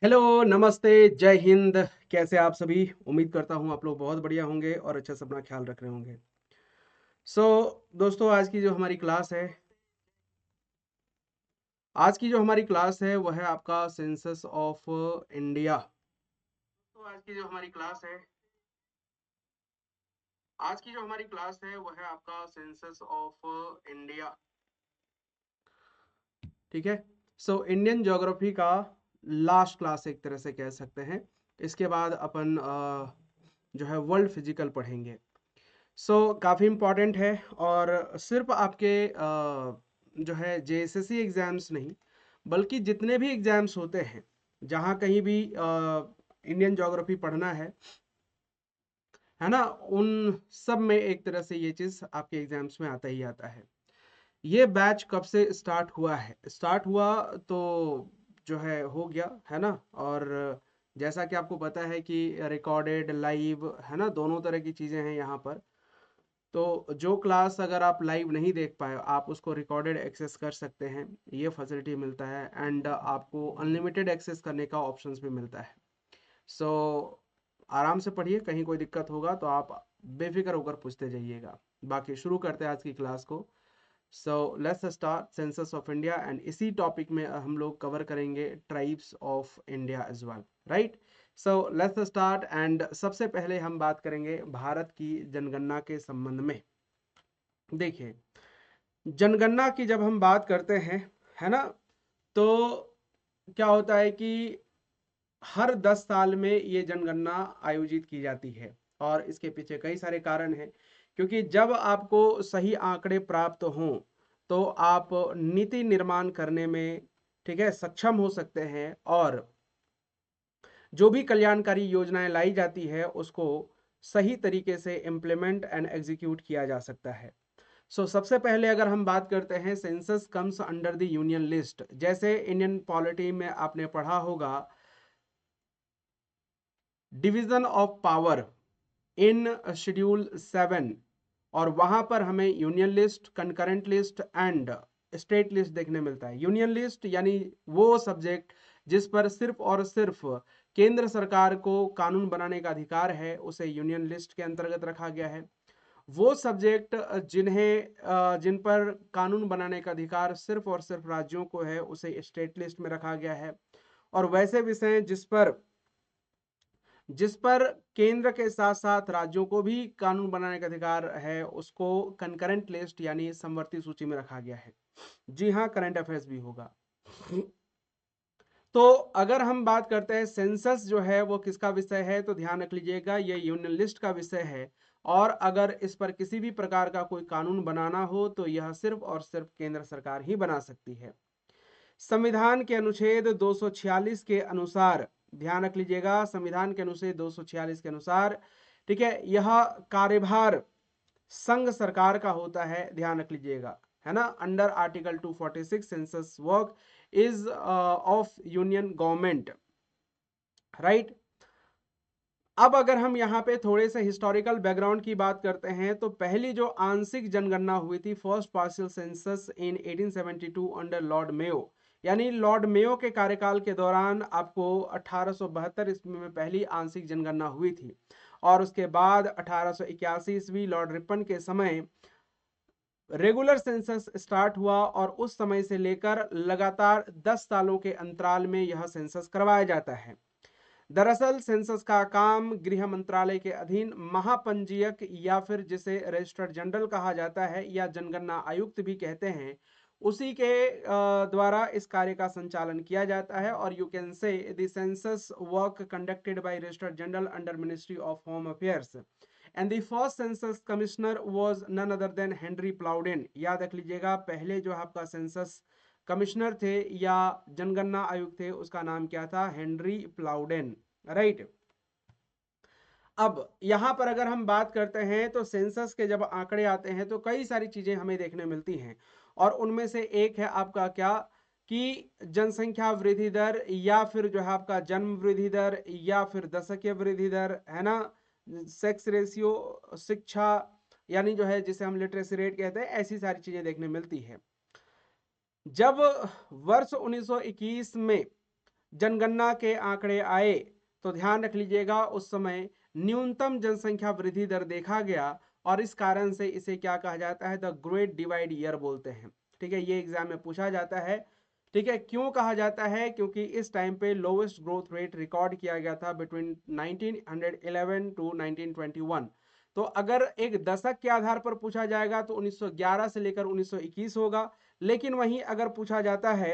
Hello, नमस्ते, जय हिंद। कैसे आप सभी? उम्मीद करता हूँ आप लोग बहुत बढ़िया होंगे और अच्छे से अपना ख्याल रख रहे होंगे। सो दोस्तों, आज की जो हमारी क्लास है वो है आपका सेंसस ऑफ इंडिया। तो आज की जो हमारी क्लास है वो है आपका सेंसस ऑफ इंडिया। ठीक है। सो इंडियन ज्योग्राफी का लास्ट क्लास एक तरह से कह सकते हैं। इसके बाद अपन जो है वर्ल्ड फिजिकल पढ़ेंगे। काफ़ी इम्पॉर्टेंट है और सिर्फ आपके जो है जेएसएससी एग्ज़ाम्स नहीं, बल्कि जितने भी एग्ज़ाम्स होते हैं, जहाँ कहीं भी इंडियन ज्योग्राफी पढ़ना है ना, उन सब में एक तरह से ये चीज़ आपके एग्ज़ाम्स में आता ही आता है। ये बैच कब से स्टार्ट हुआ है? स्टार्ट हुआ तो जो है हो गया है ना। और जैसा कि आपको पता है कि रिकॉर्डेड लाइव है ना, दोनों तरह की चीज़ें हैं यहाँ पर। तो जो क्लास अगर आप लाइव नहीं देख पाए, आप उसको रिकॉर्डेड एक्सेस कर सकते हैं। ये फैसिलिटी मिलता है एंड आपको अनलिमिटेड एक्सेस करने का ऑप्शंस भी मिलता है। सो आराम से पढ़िए, कहीं कोई दिक्कत होगा तो आप बेफिक्र होकर पूछते जाइएगा। बाकी शुरू करते हैं आज की क्लास को। So let's start census of India and इसी टॉपिक में हम लोग कवर करेंगे tribes of India as well, right. So let's start and सबसे पहले हम बात करेंगे भारत की जनगणना के संबंध में। देखिए, जनगणना की जब हम बात करते हैं, है ना, तो क्या होता है कि हर 10 साल में ये जनगणना आयोजित की जाती है और इसके पीछे कई सारे कारण हैं। क्योंकि जब आपको सही आंकड़े प्राप्त हों तो आप नीति निर्माण करने में, ठीक है, सक्षम हो सकते हैं और जो भी कल्याणकारी योजनाएं लाई जाती है उसको सही तरीके से इम्प्लीमेंट एंड एग्जीक्यूट किया जा सकता है। सबसे पहले अगर हम बात करते हैं, census comes under the union list. जैसे इंडियन पॉलिटी में आपने पढ़ा होगा, division of power in schedule 7, और वहां पर हमें union list, concurrent list and state list देखने मिलता है। यूनियन लिस्ट यानी वो सब्जेक्ट जिस पर सिर्फ और सिर्फ केंद्र सरकार को कानून बनाने का अधिकार है, उसे यूनियन लिस्ट के अंतर्गत रखा गया है। वो सब्जेक्ट जिन पर कानून बनाने का अधिकार सिर्फ और सिर्फ राज्यों को है, उसे स्टेट लिस्ट में रखा गया है। और वैसे विषय जिस पर केंद्र के साथ साथ राज्यों को भी कानून बनाने का अधिकार है, उसको कंकरेंट लिस्ट यानी समवर्ती सूची में रखा गया है। जी हाँ, करंट अफेयर्स भी होगा। तो अगर हम बात करते हैं सेंसस जो है वो किसका विषय है, तो ध्यान रख लीजिएगा, ये यूनियन लिस्ट का विषय है। और अगर इस पर किसी भी प्रकार का कोई कानून बनाना हो तो यह सिर्फ और सिर्फ केंद्र सरकार ही बना सकती है। संविधान के अनुच्छेद 246 के अनुसार, ध्यान रख लीजिएगा, संविधान के अनुच्छेद 246 के अनुसार, ठीक है, यह कार्यभार संघ सरकार का होता है। ध्यान रख लीजिएगा, है ना। Under article 246 census work is of union government, right. अब अगर हम यहाँ पे थोड़े से हिस्टोरिकल बैकग्राउंड की बात करते हैं, तो पहली जो आंशिक जनगणना हुई थी, फर्स्ट पार्शियल सेंसस इन 1872 अंडर लॉर्ड मेयो, यानी लॉर्ड मेयो के कार्यकाल के दौरान आपको 1872 ईस्वी में पहली आंशिक जनगणना हुई थी। और उसके बाद 1881 ईस्वी लॉर्ड रिपन के समय रेगुलर सेंसस स्टार्ट हुआ और उस समय से लेकर लगातार 10 सालों के अंतराल में यह सेंसस करवाया जाता है। दरअसल सेंसस का काम गृह मंत्रालय के अधीन महापंजीयक या फिर जिसे रजिस्ट्रार जनरल कहा जाता है या जनगणना आयुक्त भी कहते हैं, उसी के द्वारा इस कार्य का संचालन किया जाता है। और you can say the census work conducted by registrar general under ministry of home affairs and the first census commissioner was none other than Henry Plowden. याद रख लीजिएगा, पहले जो आपका सेंसस कमिश्नर थे या जनगणना आयुक्त थे, उसका नाम क्या था? Henry Plowden, right. अब यहां पर अगर हम बात करते हैं तो सेंसस के जब आंकड़े आते हैं तो कई सारी चीजें हमें देखने मिलती हैं। और उनमें से एक है आपका क्या, कि जनसंख्या वृद्धि दर या फिर जो है आपका जन्म वृद्धि दर या फिर दशकीय वृद्धि दर, है ना, सेक्स रेशियो, शिक्षा, यानी जो है जिसे हम लिटरेसी रेट कहते हैं, ऐसी सारी चीजें देखने मिलती है। जब वर्ष 1921 में जनगणना के आंकड़े आए तो ध्यान रख लीजिएगा उस समय न्यूनतम जनसंख्या वृद्धि दर देखा गया और इस कारण से इसे क्या कहा जाता है, द ग्रेट डिवाइड ईयर बोलते हैं। ठीक है, ये एग्जाम में पूछा जाता है। ठीक है, क्यों कहा जाता है, क्योंकि इस टाइम पे लोवेस्ट ग्रोथ रेट रिकॉर्ड किया गया था बिटवीन 1911 टू 1921। तो अगर एक दशक के आधार पर पूछा जाएगा तो 1911 से लेकर 1921 होगा, लेकिन वहीं अगर पूछा जाता है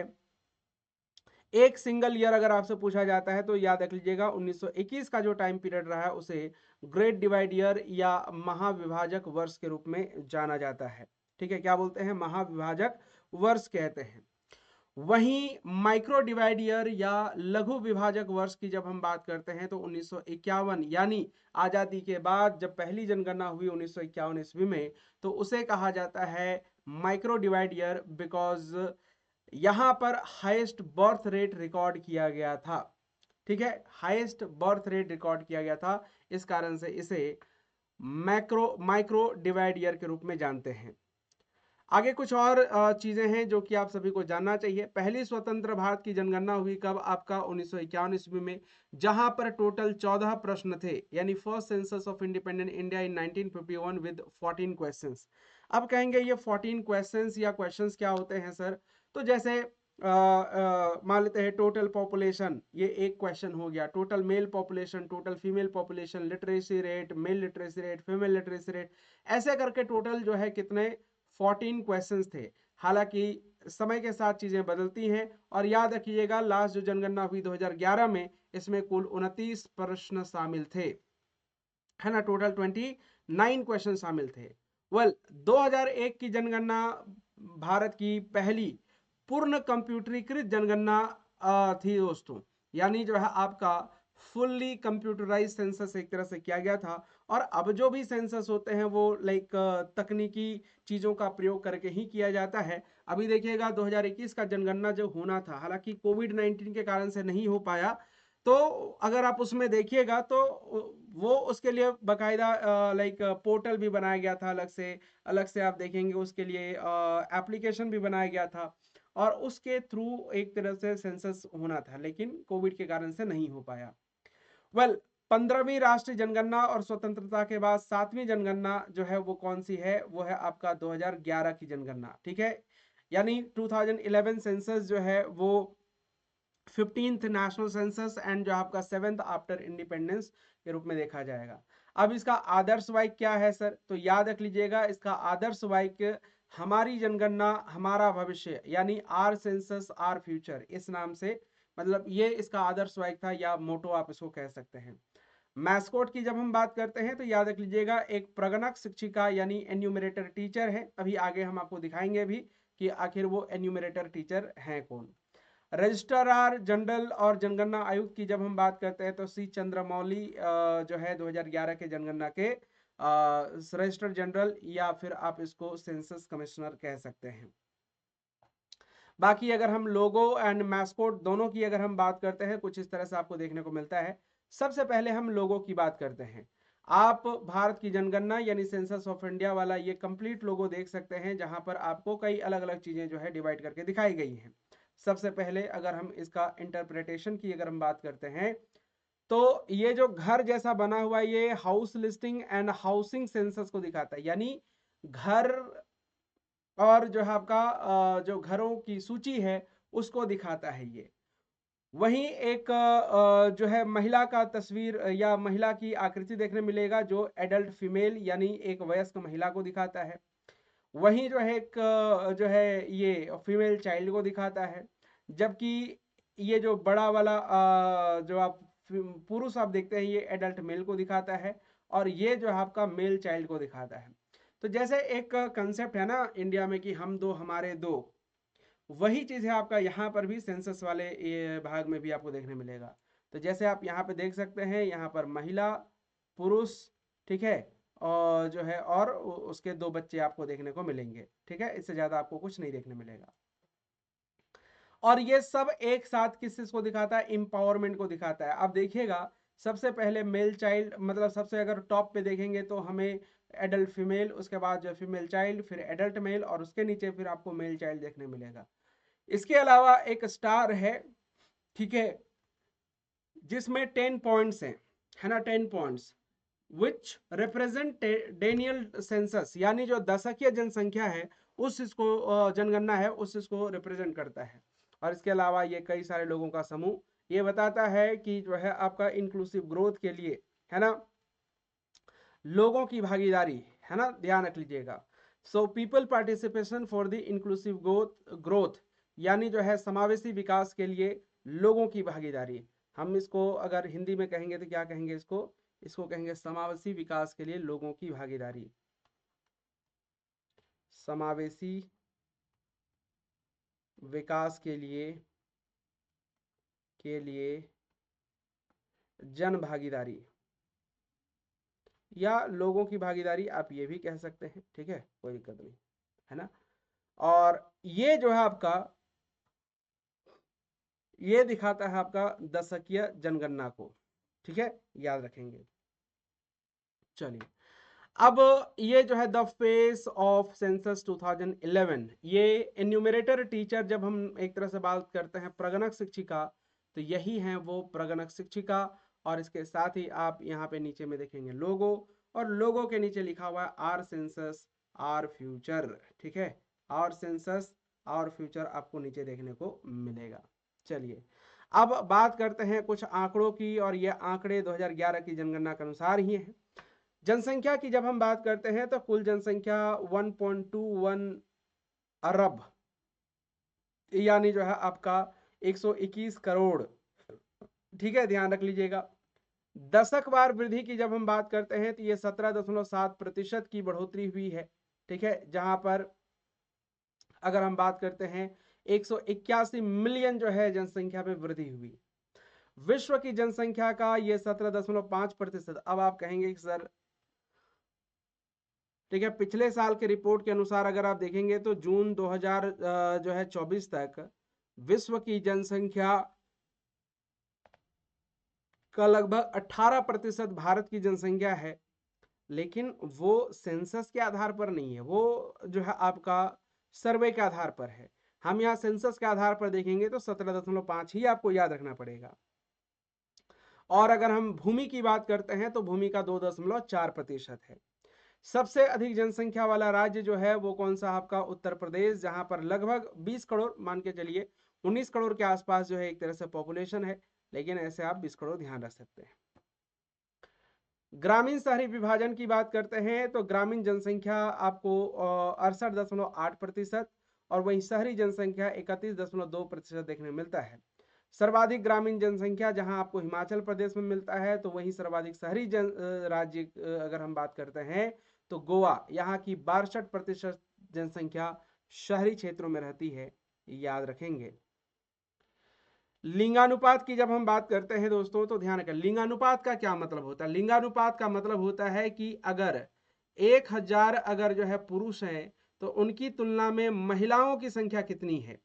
एक सिंगल ईयर अगर आपसे पूछा जाता है तो याद रख लीजिएगा 1921 का जो टाइम पीरियड रहा है उसे ग्रेट डिवाइड ईयर या महाविभाजक वर्ष के रूप में जाना जाता है। ठीक है, क्या बोलते हैं, महाविभाजक वर्ष कहते हैं। वहीं माइक्रो डिवाइड ईयर या लघु विभाजक वर्ष की जब हम बात करते हैं तो 1951 यानी आजादी के बाद जब पहली जनगणना हुई 1951 ईस्वी में, तो उसे कहा जाता है माइक्रो डिवाइड ईयर, बिकॉज यहां पर हाईएस्ट बर्थ रेट रिकॉर्ड किया गया था। ठीक है, हाईएस्ट बर्थ रेट रिकॉर्ड किया गया था, इस कारण से इसे माइक्रो डिवाइड ईयर के रूप में जानते हैं। आगे कुछ और चीजें हैं जो कि आप सभी को जानना चाहिए। पहली स्वतंत्र भारत की जनगणना हुई कब, आपका 1951 ईस्वी में, जहां पर टोटल 14 प्रश्न थे, यानी first census of independent India in 1951 with 14 questions. अब कहेंगे ये 14 क्वेश्चंस या क्वेश्चंस क्या होते हैं सर, तो जैसे मान लेते हैं टोटल पॉपुलेशन, ये एक क्वेश्चन हो गया, total mail population, total female population, literacy rate, mail literacy rate, female literacy rate, ऐसे करके टोटल जो है कितने 14 क्वेश्चंस थे। हालांकि समय के साथ चीजें बदलती हैं और याद रखिएगा लास्ट जो जनगणना हुई 2011 में, इसमें कुल 29 प्रश्न शामिल थे, है ना, टोटल 29 क्वेश्चन शामिल थे। 2001 की जनगणना भारत की पहली पूर्ण कंप्यूटरीकृत जनगणना थी दोस्तों, यानी जो है आपका फुल्ली कंप्यूटराइज सेंसस एक तरह से किया गया था। और अब जो भी सेंसस होते हैं वो लाइक तकनीकी चीजों का प्रयोग करके ही किया जाता है। अभी देखिएगा 2021 का जनगणना जो होना था, हालांकि कोविड-19 के कारण से नहीं हो पाया, तो अगर आप उसमें देखिएगा तो वो उसके लिए बकायदा लाइक पोर्टल भी बनाया गया था, अलग से आप देखेंगे उसके लिए एप्लीकेशन भी बनाया गया था और उसके थ्रू एक तरह से सेंसस होना था, लेकिन कोविड के कारण से नहीं हो पाया। 15वीं राष्ट्रीय जनगणना और स्वतंत्रता के बाद 7वीं जनगणना जो है वो कौन सी है, वो है आपका 2011 की जनगणना। ठीक है, यानी 2011 सेंसस जो है वो 15th नेशनल सेंसस एंड जो आपका 7th आफ्टर इंडिपेंडेंस के रूप में देखा जाएगा। अब इसका आदर्श वाक्य क्या है सर, तो याद रख लीजिएगा इसका आदर्श वाक्य हमारी जनगणना हमारा भविष्य, यानी आर सेंसस आर फ्यूचर, इस नाम से, मतलब ये इसका आदर्श वाक्य था या मोटो आप इसको कह सकते हैं। मैस्कोट की जब हम बात करते हैं तो याद रख लीजिएगा एक प्रगणक शिक्षिका यानी एन्यूमरेटर टीचर है। अभी आगे हम आपको दिखाएंगे भी कि आखिर वो एन्यूमरेटर टीचर हैं कौन। रजिस्ट्रार जनरल और जनगणना आयुक्त की जब हम बात करते हैं तो सी चंद्रमौली जो है 2011 के जनगणना के रजिस्ट्रार जनरल या फिर आप इसको सेंसस कमिश्नर कह सकते हैं। बाकी अगर हम लोगो एंड मैस्कोट दोनों की अगर हम बात करते हैं, कुछ इस तरह से आपको देखने को मिलता है। सबसे पहले हम लोगो की बात करते हैं। आप भारत की जनगणना यानी सेंसस ऑफ इंडिया वाला ये कंप्लीट लोगो देख सकते हैं, जहां पर आपको कई अलग अलग चीजें जो है डिवाइड करके दिखाई गई हैं। सबसे पहले अगर हम इसका इंटरप्रिटेशन की अगर हम बात करते हैं तो ये जो घर जैसा बना हुआ ये house listing and housing census को दिखाता है, यानी घर और जो है आपका जो घरों की सूची है उसको दिखाता है ये। वहीं एक जो है महिला का तस्वीर या महिला की आकृति देखने मिलेगा जो एडल्ट फीमेल यानी एक वयस्क महिला को दिखाता है। वहीं जो है एक जो है ये फीमेल चाइल्ड को दिखाता है, जबकि ये जो बड़ा वाला जो आप पुरुष आप देखते हैं ये एडल्ट मेल को दिखाता है और ये जो है आपका मेल चाइल्ड को दिखाता है। तो जैसे एक कंसेप्ट है ना इंडिया में कि हम दो हमारे दो, वही चीज है आपका यहाँ पर भी सेंसस वाले ये भाग में भी आपको देखने मिलेगा। तो जैसे आप यहाँ पे देख सकते हैं, यहाँ पर महिला, पुरुष, ठीक है, और जो है और उसके दो बच्चे आपको देखने को मिलेंगे। ठीक है, इससे ज्यादा आपको कुछ नहीं देखने मिलेगा। और ये सब एक साथ किस चीज को दिखाता है, इंपावरमेंट को दिखाता है। आप देखिएगा सबसे पहले मेल चाइल्ड, मतलब सबसे अगर टॉप पे देखेंगे तो हमें एडल्ट फीमेल, उसके बाद जो फीमेल चाइल्ड, फिर एडल्ट मेल और उसके नीचे फिर आपको मेल चाइल्ड देखने मिलेगा। इसके अलावा एक स्टार है, ठीक है, जिसमें 10 पॉइंट्स हैं, है ना, 10 points which represent Daniel census, यानी जो दशकीय जनसंख्या है उस इसको जनगणना है उस इसको रिप्रेजेंट करता है। और इसके अलावा ये कई सारे लोगों का समूह ये बताता है कि जो है आपका इंक्लूसिव ग्रोथ के लिए, है ना, लोगों की भागीदारी, है ना, ध्यान रख लीजिएगा। So people participation for the inclusive growth, यानी जो है समावेशी विकास के लिए लोगों की भागीदारी। हम इसको अगर हिंदी में कहेंगे तो क्या कहेंगे, इसको कहेंगे समावेशी विकास के लिए लोगों की भागीदारी। समावेशी विकास के लिए जन भागीदारी या लोगों की भागीदारी आप ये भी कह सकते हैं, ठीक है, कोई दिक्कत नहीं, है ना। और ये जो है आपका ये दिखाता है आपका दशकीय जनगणना को, ठीक है, याद रखेंगे। चलिए अब ये जो है द फेस ऑफ सेंसस 2011, ये एन्यूमरेटर टीचर, जब हम एक तरह से बात करते हैं प्रगणक शिक्षिका, तो यही है वो प्रगणक शिक्षिका। और इसके साथ ही आप यहाँ पे नीचे में देखेंगे लोगो, और लोगो के नीचे लिखा हुआ है आर सेंसस आर फ्यूचर, ठीक है, आर सेंसस आर फ्यूचर आपको नीचे देखने को मिलेगा। चलिए अब बात करते हैं कुछ आंकड़ों की, और ये आंकड़े 2011 की जनगणना के अनुसार ही हैं। जनसंख्या की जब हम बात करते हैं तो कुल जनसंख्या 1.21 अरब, यानी जो है आपका 121 करोड़, ठीक है, ध्यान रख लीजिएगा। दशक वार वृद्धि की जब हम बात करते हैं तो ये 17.7% की बढ़ोतरी हुई है, ठीक है, जहां पर अगर हम बात करते हैं 181 मिलियन जो है जनसंख्या में वृद्धि हुई। विश्व की जनसंख्या का ये 17.5%। अब आप कहेंगे कि सर, ठीक है, पिछले साल के रिपोर्ट के अनुसार अगर आप देखेंगे तो जून 2024 तक विश्व की जनसंख्या का लगभग 18% भारत की जनसंख्या है, लेकिन वो सेंसस के आधार पर नहीं है, वो जो है आपका सर्वे के आधार पर है। हम यहाँ सेंसस के आधार पर देखेंगे तो 17.5 ही आपको याद रखना पड़ेगा। और अगर हम भूमि की बात करते हैं तो भूमि का 2.4% है। सबसे अधिक जनसंख्या वाला राज्य जो है वो कौन सा, आपका उत्तर प्रदेश, जहां पर लगभग 20 करोड़, मान के चलिए 19 करोड़ के आसपास जो है एक तरह से पॉपुलेशन है, लेकिन ऐसे आप 20 करोड़ ध्यान रख सकते हैं। ग्रामीण शहरी विभाजन की बात करते हैं तो ग्रामीण जनसंख्या आपको 68.8%, और वहीं शहरी जनसंख्या 31.2% देखने मिलता है। सर्वाधिक ग्रामीण जनसंख्या जहां आपको हिमाचल प्रदेश में मिलता है, तो वहीं सर्वाधिक शहरी राज्य अगर हम बात करते हैं तो गोवा, यहाँ की 62% जनसंख्या शहरी क्षेत्रों में रहती है, याद रखेंगे। लिंगानुपात की जब हम बात करते हैं दोस्तों तो ध्यान रखें, लिंगानुपात का क्या मतलब होता है। लिंगानुपात का मतलब होता है कि अगर 1000 अगर जो है पुरुष हैं तो उनकी तुलना में महिलाओं की संख्या कितनी है,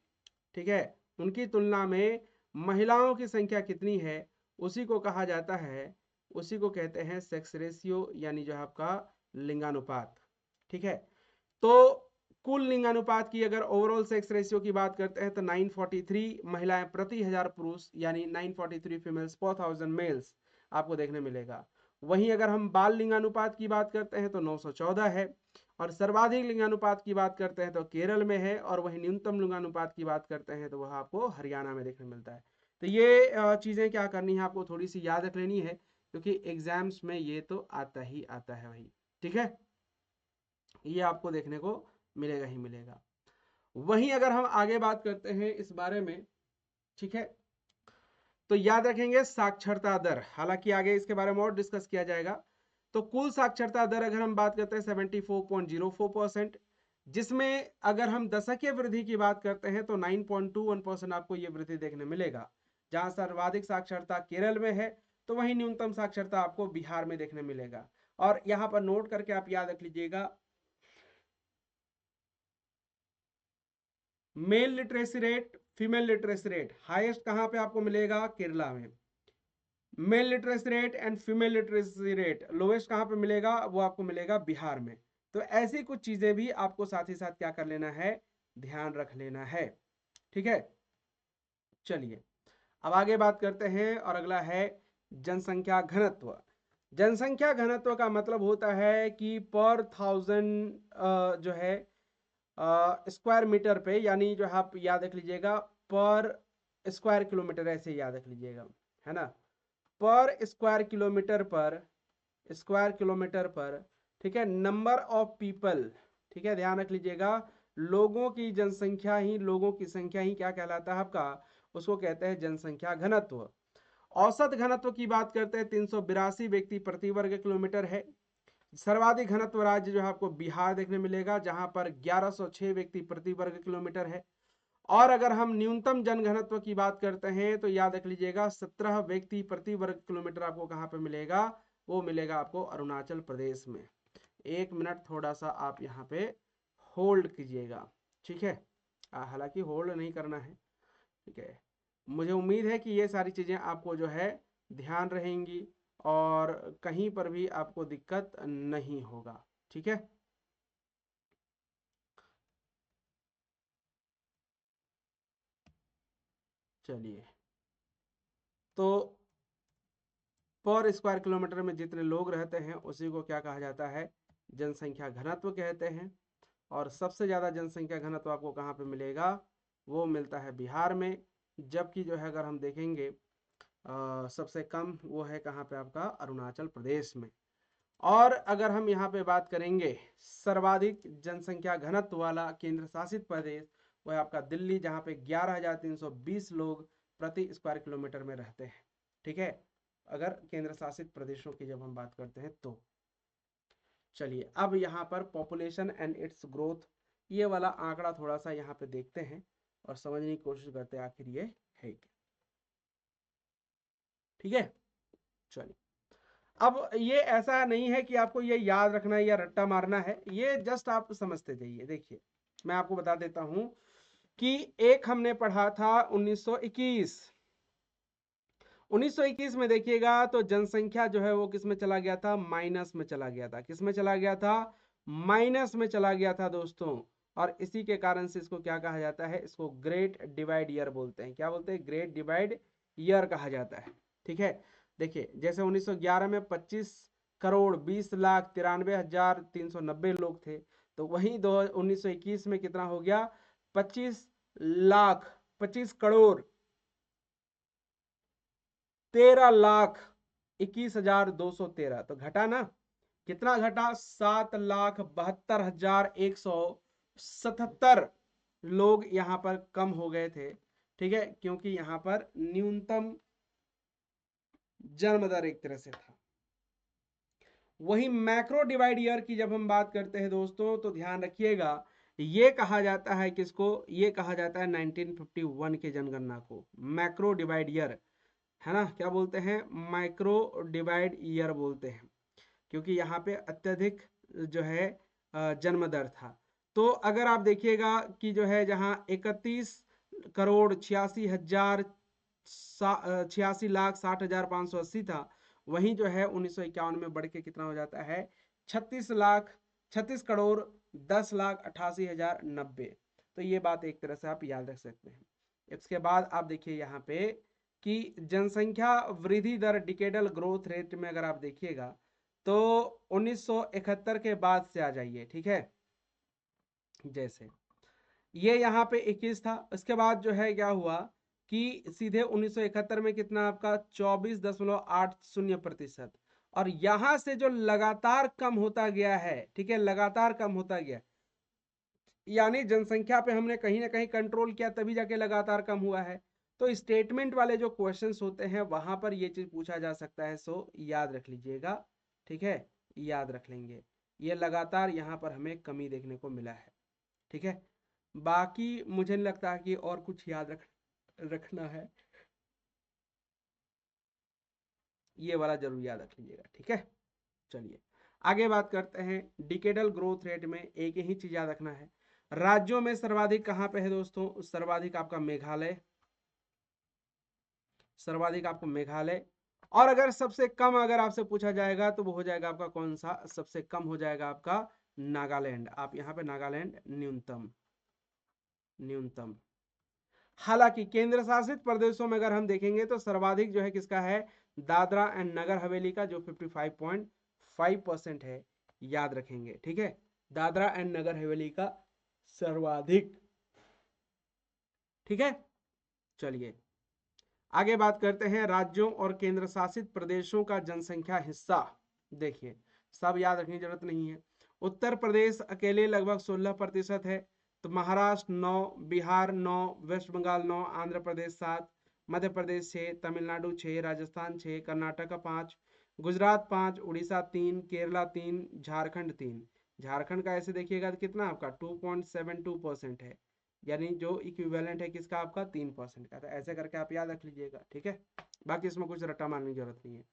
ठीक है, उनकी तुलना में महिलाओं की संख्या कितनी है, उसी को कहा जाता है, उसी को कहते हैं सेक्स रेशियो, यानी जो है आपका लिंगानुपात, ठीक है। तो कुल लिंगानुपात की अगर ओवरऑल सेक्स रेशियो की बात करते हैं तो 943 महिलाएं प्रति 1000 पुरुष, यानी 943 फीमेल्स पर 1000 मेल्स आपको देखने मिलेगा। वहीं अगर हम बाल लिंगानुपात की बात करते हैं तो 914 है, और सर्वाधिक लिंगानुपात की बात करते हैं तो केरल में है, और वहीं न्यूनतम लिंगानुपात की बात करते हैं तो वह आपको हरियाणा में देखने मिलता है। तो ये चीजें क्या करनी है, आपको थोड़ी सी याद रख लेनी है, क्योंकि एग्जाम्स में ये तो आता ही आता है भाई, ठीक है, ये आपको देखने को मिलेगा ही मिलेगा। वहीं अगर हम आगे बात करते हैं इस बारे में, ठीक है, तो याद रखेंगे साक्षरता दर, हालांकि आगे इसके बारे में और डिस्कस किया जाएगा। तो कुल साक्षरता दर अगर हम बात करते हैं 74.04%, जिसमें अगर हम दशकीय वृद्धि की बात करते हैं तो 9.21% आपको ये वृद्धि देखने मिलेगा, जहां सर्वाधिक साक्षरता केरल में है, तो वहीं न्यूनतम साक्षरता आपको बिहार में देखने मिलेगा। और यहाँ पर नोट करके आप याद रख लीजिएगा, mail literacy rate, female literacy rate highest कहां पे आपको मिलेगा, केरला में। Mail literacy rate and female literacy rate lowest कहां पे मिलेगा, वो आपको मिलेगा बिहार में। तो ऐसी कुछ चीजें भी आपको साथ ही साथ क्या कर लेना है, ध्यान रख लेना है, ठीक है। चलिए अब आगे बात करते हैं और अगला है जनसंख्या घनत्व। जनसंख्या घनत्व का मतलब होता है कि पर 1000 जो है स्क्वायर मीटर पे, यानी जो आप याद रख लीजिएगा पर स्क्वायर किलोमीटर, ऐसे याद रख लीजिएगा, है ना, पर स्क्वायर किलोमीटर पर, ठीक है, नंबर ऑफ पीपल, ठीक है, ध्यान रख लीजिएगा, लोगों की जनसंख्या ही, लोगों की संख्या ही क्या कहलाता है आपका, उसको कहते हैं जनसंख्या घनत्व। औसत घनत्व की बात करते हैं 382 व्यक्ति प्रति वर्ग किलोमीटर है। सर्वाधिक घनत्व राज्य जो है आपको बिहार देखने मिलेगा, जहां पर 1106 व्यक्ति प्रति वर्ग किलोमीटर है। और अगर हम न्यूनतम जनघनत्व की बात करते हैं तो याद रख लीजिएगा 17 व्यक्ति प्रति वर्ग किलोमीटर आपको कहां पे मिलेगा, वो मिलेगा आपको अरुणाचल प्रदेश में। 1 मिनट थोड़ा सा आप यहाँ पे होल्ड कीजिएगा, ठीक है, हालांकि होल्ड नहीं करना है, ठीक है। मुझे उम्मीद है कि ये सारी चीजें आपको जो है ध्यान रहेंगी और कहीं पर भी आपको दिक्कत नहीं होगा, ठीक है। चलिए, तो पर स्क्वायर किलोमीटर में जितने लोग रहते हैं उसी को क्या कहा जाता है, जनसंख्या घनत्व कहते हैं। और सबसे ज़्यादा जनसंख्या घनत्व आपको कहाँ पे मिलेगा, वो मिलता है बिहार में। जबकि जो है अगर हम देखेंगे सबसे कम वो है कहाँ पे आपका, अरुणाचल प्रदेश में। और अगर हम यहाँ पे बात करेंगे सर्वाधिक जनसंख्या घनत्व वाला केंद्र शासित प्रदेश, वो है आपका दिल्ली, जहाँ पे 11,320 लोग प्रति स्क्वायर किलोमीटर में रहते हैं, ठीक है, अगर केंद्र शासित प्रदेशों की जब हम बात करते हैं तो। चलिए, अब यहाँ पर पॉपुलेशन एंड इट्स ग्रोथ, ये वाला आंकड़ा थोड़ा सा यहाँ पे देखते हैं और समझने की कोशिश करते हैं आखिर ये है क्या, ठीक है। चलिए, अब ये ऐसा नहीं है कि आपको ये याद रखना है या रट्टा मारना है, ये जस्ट आप समझते जाइए। देखिए, मैं आपको बता देता हूं कि एक हमने पढ़ा था 1921। 1921 में देखिएगा तो जनसंख्या जो है वो किस में चला गया था, माइनस में चला गया था। किस में चला गया था, माइनस में चला गया था दोस्तों। और इसी के कारण से इसको क्या कहा जाता है, इसको ग्रेट डिवाइड ईयर बोलते हैं। क्या बोलते हैं, ग्रेट डिवाइड ईयर कहा जाता है, ठीक है। देखिए, जैसे 1911 में 25,20,93,390 लोग थे, तो वहीं 1921 में कितना हो गया, 25,21,213, तो घटा ना, कितना घटा, 7,72,177 लोग यहाँ पर कम हो गए थे, ठीक है, क्योंकि यहाँ पर न्यूनतम जन्म दर एक तरह से था। वही मैक्रो डिवाइड ईयर की जब हम बात करते हैं दोस्तों, तो ध्यान रखिएगा, ये कहा जाता है किसको, ये कहा जाता है 1951 के जनगणना को मैक्रो डिवाइड ईयर, है ना, क्या बोलते हैं, माइक्रो डिवाइड ईयर बोलते हैं, क्योंकि यहाँ पे अत्यधिक जो है जन्म दर था। तो अगर आप देखिएगा कि जो है जहाँ 31,86,60,60,580 था, वहीं जो है 1951 में बढ़ के कितना हो जाता है, 36,10,88,090। तो ये बात एक तरह से आप याद रख सकते हैं। इसके बाद आप देखिए यहाँ पे कि जनसंख्या वृद्धि दर डिकेडल ग्रोथ रेट में अगर आप देखिएगा तो 1971 के बाद से आ जाइए, ठीक है। जैसे ये यहाँ पे 21 था, इसके बाद जो है क्या हुआ कि सीधे 1971 में कितना आपका 24.80%। और यहां से जो लगातार कम होता गया है, ठीक है, लगातार कम होता गया, यानी जनसंख्या पे हमने कहीं ना कहीं कंट्रोल किया, तभी जाके लगातार कम हुआ है। तो स्टेटमेंट वाले जो क्वेश्चंस होते हैं वहां पर ये चीज पूछा जा सकता है, सो याद रख लीजिएगा, ठीक है, याद रख लेंगे। ये लगातार यहाँ पर हमें कमी देखने को मिला है, ठीक है। बाकी मुझे नहीं लगता कि और कुछ याद रखना है, ये वाला जरूर याद रख लीजिएगा, ठीक है। चलिए, आगे बात करते हैं। डिकेडल ग्रोथ रेट में एक ही चीज याद रखना है, राज्यों में सर्वाधिक कहां पे है दोस्तों, सर्वाधिक आपका मेघालय, सर्वाधिक आपको मेघालय। और अगर सबसे कम अगर आपसे पूछा जाएगा तो वो हो जाएगा आपका कौन सा, सबसे कम हो जाएगा आपका नागालैंड। आप यहाँ पे नागालैंड न्यूनतम, न्यूनतम, हालांकि केंद्र शासित प्रदेशों में अगर हम देखेंगे तो सर्वाधिक जो है किसका है, दादरा एंड नगर हवेली का, जो 55.5% है, याद रखेंगे। ठीक है, दादरा एंड नगर हवेली का सर्वाधिक। ठीक है, चलिए आगे बात करते हैं राज्यों और केंद्र शासित प्रदेशों का जनसंख्या हिस्सा। देखिए सब याद रखने की जरूरत नहीं है। उत्तर प्रदेश अकेले लगभग 16% है, तो महाराष्ट्र 9, बिहार 9, वेस्ट बंगाल 9, आंध्र प्रदेश 7, मध्य प्रदेश 6, तमिलनाडु 6, राजस्थान 6, कर्नाटक 5, गुजरात 5, उड़ीसा 3, केरला 3, झारखंड 3। झारखंड का ऐसे देखिएगा तो कितना आपका 2.72% है, यानी जो इक्विवेलेंट है किसका, आपका 3% का। तो ऐसे करके आप याद रख लीजिएगा। ठीक है, बाकी इसमें कुछ रट्टा मारने की जरूरत नहीं है।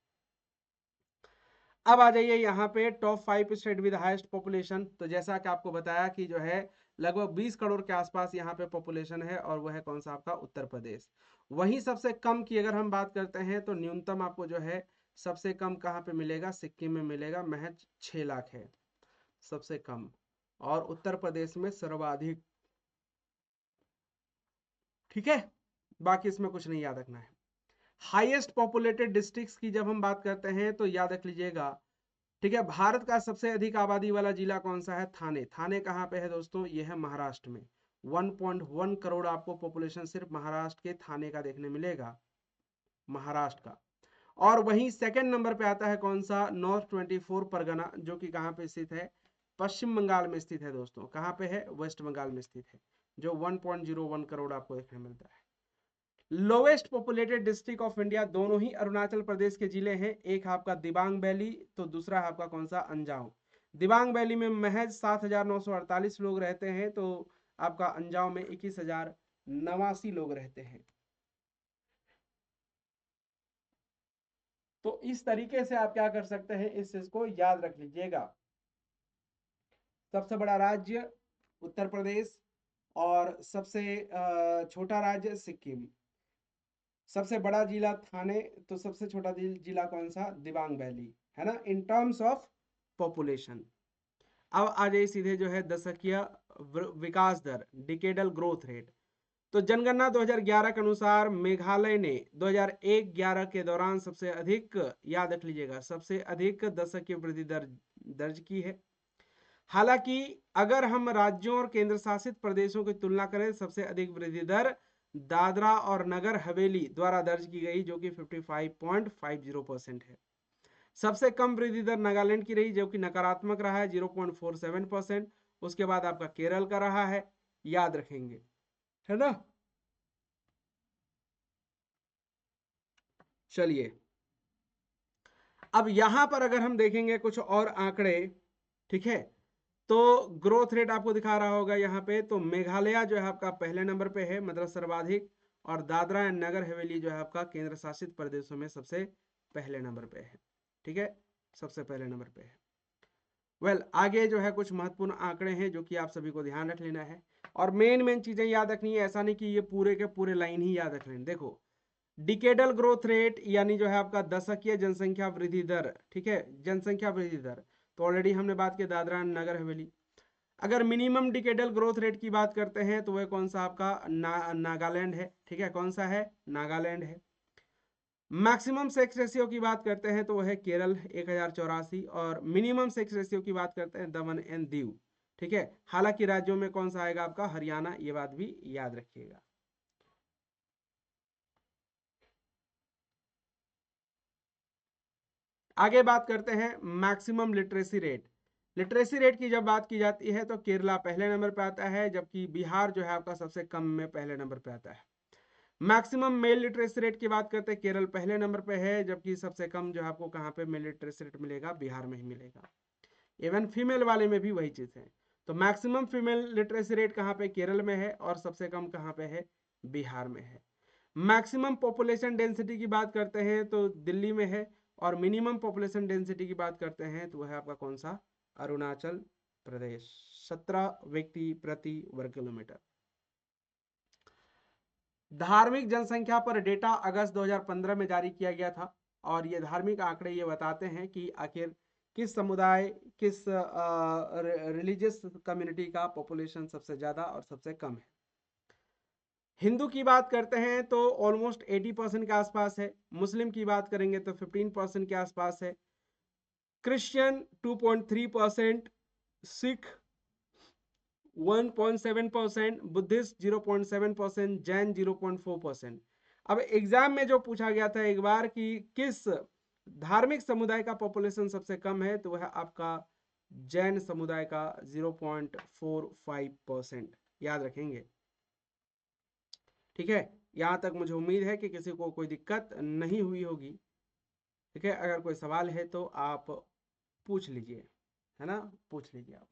अब आ जाइए यहाँ पे top 5 state with highest population. तो जैसा कि आपको बताया कि जो है लगभग 20 करोड़ के आसपास यहाँ पे पॉपुलेशन है, और वह है कौन सा, आपका उत्तर प्रदेश। वहीं सबसे कम की अगर हम बात करते हैं तो न्यूनतम आपको जो है सबसे कम कहाँ पे मिलेगा, सिक्किम में मिलेगा, महज 6 लाख है सबसे कम, और उत्तर प्रदेश में सर्वाधिक। ठीक है, बाकी इसमें कुछ नहीं याद रखना है। हाईएस्ट पॉपुलेटेड डिस्ट्रिक्ट्स की जब हम बात करते हैं तो याद रख लीजिएगा। ठीक है, भारत का सबसे अधिक आबादी वाला जिला कौन सा है, थाने। थाने कहाँ पे है दोस्तों, ये है महाराष्ट्र में। 1.1 करोड़ आपको पॉपुलेशन सिर्फ महाराष्ट्र के थाने का देखने मिलेगा, महाराष्ट्र का। और वहीं सेकंड नंबर पे आता है कौन सा, नॉर्थ 24 परगना, जो कि कहाँ पे स्थित है, पश्चिम बंगाल में स्थित है दोस्तों। कहाँ पे है, वेस्ट बंगाल में स्थित है, जो 1.01 करोड़ आपको देखने मिलता है। Lowest populated district of India, दोनों ही अरुणाचल प्रदेश के जिले हैं। एक आपका दिबांग वैली, तो दूसरा आपका कौन सा, अंजाव। दिबांग वैली में महज 7,948 लोग रहते हैं, तो आपका अंजाव में 21,089 लोग रहते हैं। तो इस तरीके से आप क्या कर सकते हैं, इस चीज को याद रख लीजिएगा। सबसे बड़ा राज्य उत्तर प्रदेश, और सबसे छोटा राज्य सिक्किम। सबसे बड़ा जिला थाने, तो सबसे छोटा जिला कौन सा, दिबांग वैली, है ना, इन टर्म्स ऑफ पॉपुलेशन। अब आ जाइए सीधे जो है दशकीय विकास दर, डिकेडल ग्रोथ रेट। तो जनगणना 2011 के अनुसार मेघालय ने 2001-11 के दौरान सबसे अधिक, याद रख लीजिएगा, सबसे अधिक दशकीय वृद्धि दर दर्ज की है। हालांकि अगर हम राज्यों और केंद्र शासित प्रदेशों की तुलना करें, सबसे अधिक वृद्धि दर दादरा और नगर हवेली द्वारा दर्ज की गई, जो कि 55.50% है। सबसे कम वृद्धि दर नागालैंड की रही, जो कि नकारात्मक रहा है, 0.47%। उसके बाद आपका केरल का रहा है, याद रखेंगे, है ना। चलिए अब यहां पर अगर हम देखेंगे कुछ और आंकड़े, ठीक है, तो ग्रोथ रेट आपको दिखा रहा होगा यहाँ पे। तो मेघालय जो है आपका पहले नंबर पे है, मतलब सर्वाधिक, और दादरा एंड नगर हवेली जो है आपका केंद्र शासित प्रदेशों में सबसे पहले नंबर पे है। ठीक है, सबसे पहले नंबर पे है। आगे जो है कुछ महत्वपूर्ण आंकड़े हैं जो कि आप सभी को ध्यान रख लेना है, और मेन चीजें याद रखनी है। ऐसा नहीं कि ये पूरे के पूरे लाइन ही याद रख लेना। देखो डिकेडल ग्रोथ रेट, यानी जो है आपका दशकीय जनसंख्या वृद्धि दर। ठीक है, जनसंख्या वृद्धि दर, तो ऑलरेडी हमने बात की दादरा नगर हवेली। अगर मिनिमम डिकेडल ग्रोथ रेट की बात करते हैं तो वह कौन सा आपका नागालैंड है। ठीक है, कौन सा है, नागालैंड है। मैक्सिमम सेक्स रेशियो की बात करते हैं तो वह है केरल 1084, और मिनिमम सेक्स रेशियो की बात करते हैं दमन एंड दीव। ठीक है, हालांकि राज्यों में कौन सा आएगा आपका, हरियाणा, ये बात भी याद रखिएगा। आगे बात करते हैं maximum literacy rate. Literacy rate की जब बात की जाती है तो केरला पहले नंबर पे आता है, जबकि बिहार जो है आपका सबसे कम में पहले नंबर पे आता है। मैक्सिमम मेल लिटरेसी रेट की बात करते हैं, केरल पहले नंबर पे है, जबकि सबसे कम जो है आपको कहाँ पे मेल लिटरेसी रेट मिलेगा, बिहार में ही मिलेगा। इवन फीमेल वाले में भी वही चीज है। तो मैक्सिमम फीमेल लिटरेसी रेट कहाँ पे, केरल में है, और सबसे कम कहाँ पे है, बिहार में है। मैक्सिमम पॉपुलेशन डेंसिटी की बात करते हैं तो दिल्ली में है, और मिनिमम पॉपुलेशन डेंसिटी की बात करते हैं तो वह आपका कौन सा, अरुणाचल प्रदेश, 17 व्यक्ति प्रति वर्ग किलोमीटर। धार्मिक जनसंख्या पर डेटा अगस्त 2015 में जारी किया गया था, और ये धार्मिक आंकड़े ये बताते हैं कि आखिर किस समुदाय, किस रिलीजियस कम्युनिटी का पॉपुलेशन सबसे ज्यादा और सबसे कम है। हिंदू की बात करते हैं तो ऑलमोस्ट 80% के आसपास है, मुस्लिम की बात करेंगे तो 15% के आसपास है, क्रिश्चियन 2.3%, सिख 1.7%, बुद्धिस्ट 0.7%, जैन 0.4%। अब एग्जाम में जो पूछा गया था एक बार कि किस धार्मिक समुदाय का पॉपुलेशन सबसे कम है, तो वह आपका जैन समुदाय का 0.45%, याद रखेंगे। ठीक है, यहां तक मुझे उम्मीद है कि किसी को कोई दिक्कत नहीं हुई होगी। ठीक है, अगर कोई सवाल है तो आप पूछ लीजिए, है ना, पूछ लीजिए आप।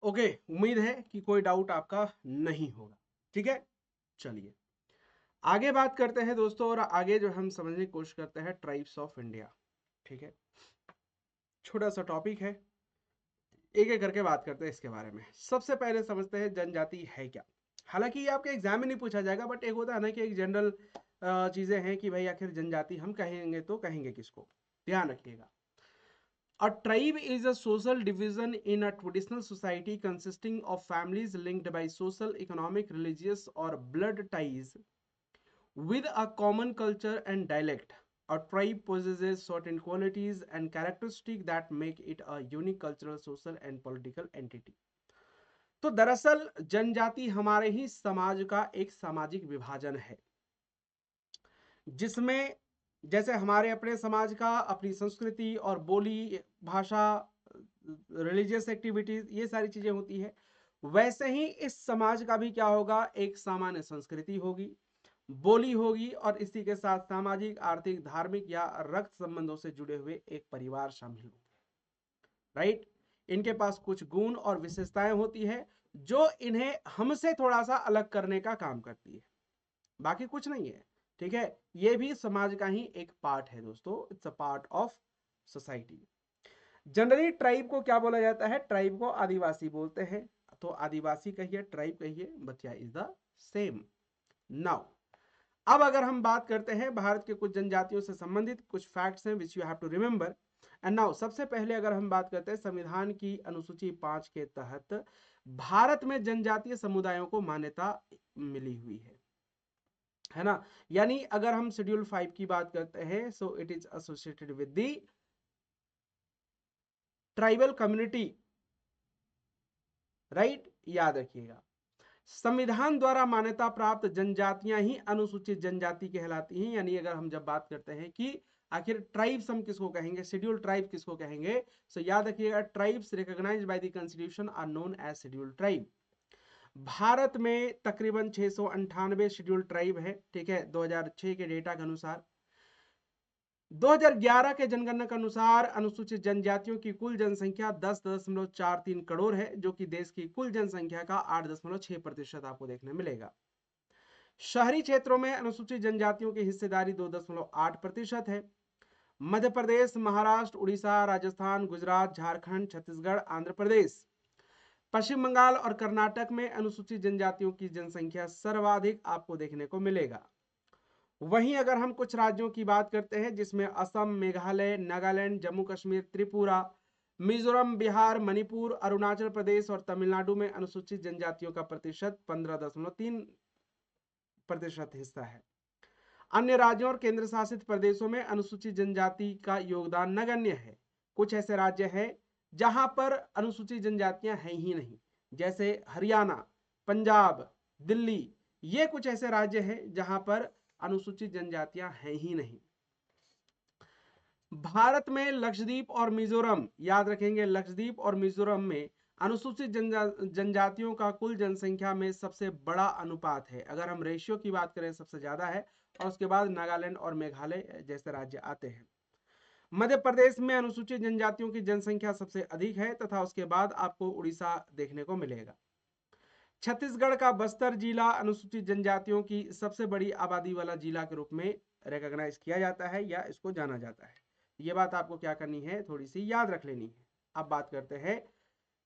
ओके, उम्मीद है कि कोई डाउट आपका नहीं होगा। ठीक है, चलिए आगे बात करते हैं दोस्तों, और आगे जो हम समझने की कोशिश करते हैं ट्राइब्स ऑफ इंडिया। ठीक है, छोटा सा टॉपिक है, एक एक करके बात करते हैं इसके बारे में। सबसे पहले समझते हैं जनजाति है क्या। हालांकि ये आपके एग्जाम में नहीं पूछा जाएगा, बट एक होता है ना कि एक जनरल चीजें हैं कि भाई आखिर जनजाति हम कहेंगे तो कहेंगे किसको, ध्यान रखिएगा। A tribe is a social division in a traditional society consisting of families linked by social, economic, religious, or blood ties with a common culture and dialect. A tribe possesses certain qualities and characteristics that make it a unique cultural, social, and political entity. तो दरअसल जनजाति हमारे ही समाज का एक सामाजिक विभाजन है, जिसमें जैसे हमारे अपने समाज का अपनी संस्कृति और बोली, भाषा, रिलीजियस एक्टिविटीज, ये सारी चीजें होती है, वैसे ही इस समाज का भी क्या होगा, एक सामान्य संस्कृति होगी, बोली होगी, और इसी के साथ सामाजिक, आर्थिक, धार्मिक या रक्त संबंधों से जुड़े हुए एक परिवार शामिल होंगे। राइट, इनके पास कुछ गुण और विशेषताएं होती है जो इन्हें हमसे थोड़ा सा अलग करने का काम करती है, बाकी कुछ नहीं है। ठीक है, ये भी समाज का ही एक पार्ट है दोस्तों, it's a part of society. Generally tribe को क्या बोला जाता है, ट्राइब को आदिवासी बोलते हैं, तो आदिवासी कहिए, ट्राइब कहिए, बट या इज द सेम। नाउ अब अगर हम बात करते हैं भारत के कुछ जनजातियों से संबंधित कुछ फैक्ट्स हैं which you have to remember. And now सबसे पहले अगर हम बात करते हैं संविधान की अनुसूची 5 के तहत भारत में जनजातीय समुदायों को मान्यता मिली हुई है ना। यानी अगर हम शेड्यूल 5 की बात करते हैं, so it is associated with the tribal community. Right, याद रखिएगा, संविधान द्वारा मान्यता प्राप्त जनजातियां ही अनुसूचित जनजाति कहलाती हैं। यानी अगर हम जब बात करते हैं कि आखिर ट्राइब्स हम किसको कहेंगे, शेड्यूल ट्राइब किसको कहेंगे, सो याद रखिएगा, tribes recognised by the constitution are known as schedule tribe. Bharat में तकरीबन 698 शेड्यूल्ड ट्राइब है, ठीक है, 2006 के डेटा के अनुसार। 2011 के जनगणना के अनुसार अनुसूचित जनजातियों की कुल जनसंख्या 10.43 करोड़ है, जो कि देश की कुल जनसंख्या का 8.6% आपको देखने मिलेगा। शहरी क्षेत्रों में अनुसूचित जनजातियों की हिस्सेदारी 2.8% है। मध्य प्रदेश, महाराष्ट्र, उड़ीसा, राजस्थान, गुजरात, झारखंड, छत्तीसगढ़, आंध्र प्रदेश, पश्चिम बंगाल और कर्नाटक में अनुसूचित जनजातियों की जनसंख्या सर्वाधिक आपको देखने को मिलेगा। वहीं अगर हम कुछ राज्यों की बात करते हैं जिसमें असम, मेघालय, नागालैंड, जम्मू कश्मीर, त्रिपुरा, मिजोरम, बिहार, मणिपुर, अरुणाचल प्रदेश और तमिलनाडु में अनुसूचित जनजातियों का प्रतिशत 15.3% हिस्सा है। अन्य राज्यों और केंद्र शासित प्रदेशों में अनुसूचित जनजाति का योगदान नगण्य है। कुछ ऐसे राज्य हैं जहां पर अनुसूचित जनजातियां हैं ही नहीं, जैसे हरियाणा, पंजाब, दिल्ली। ये कुछ ऐसे राज्य हैं जहां पर अनुसूचित जनजातियां हैं ही नहीं। भारत में लक्षद्वीप और मिजोरम, याद रखेंगे, लक्षद्वीप और मिजोरम में अनुसूचित जनजातियों का कुल जनसंख्या में सबसे बड़ा अनुपात है। अगर हम रेशियो की बात करें सबसे ज्यादा है, और उसके बाद नागालैंड और मेघालय जैसे राज्य आते हैं। मध्य प्रदेश में अनुसूचित जनजातियों की जनसंख्या सबसे अधिक है तथा उसके बाद आपको उड़ीसा देखने को मिलेगा। छत्तीसगढ़ का बस्तर जिला अनुसूचित जनजातियों की सबसे बड़ी आबादी वाला जिला के रूप में रिकॉग्नाइज किया जाता है या इसको जाना जाता है। ये बात आपको क्या करनी है, थोड़ी सी याद रख लेनी है। अब बात करते हैं,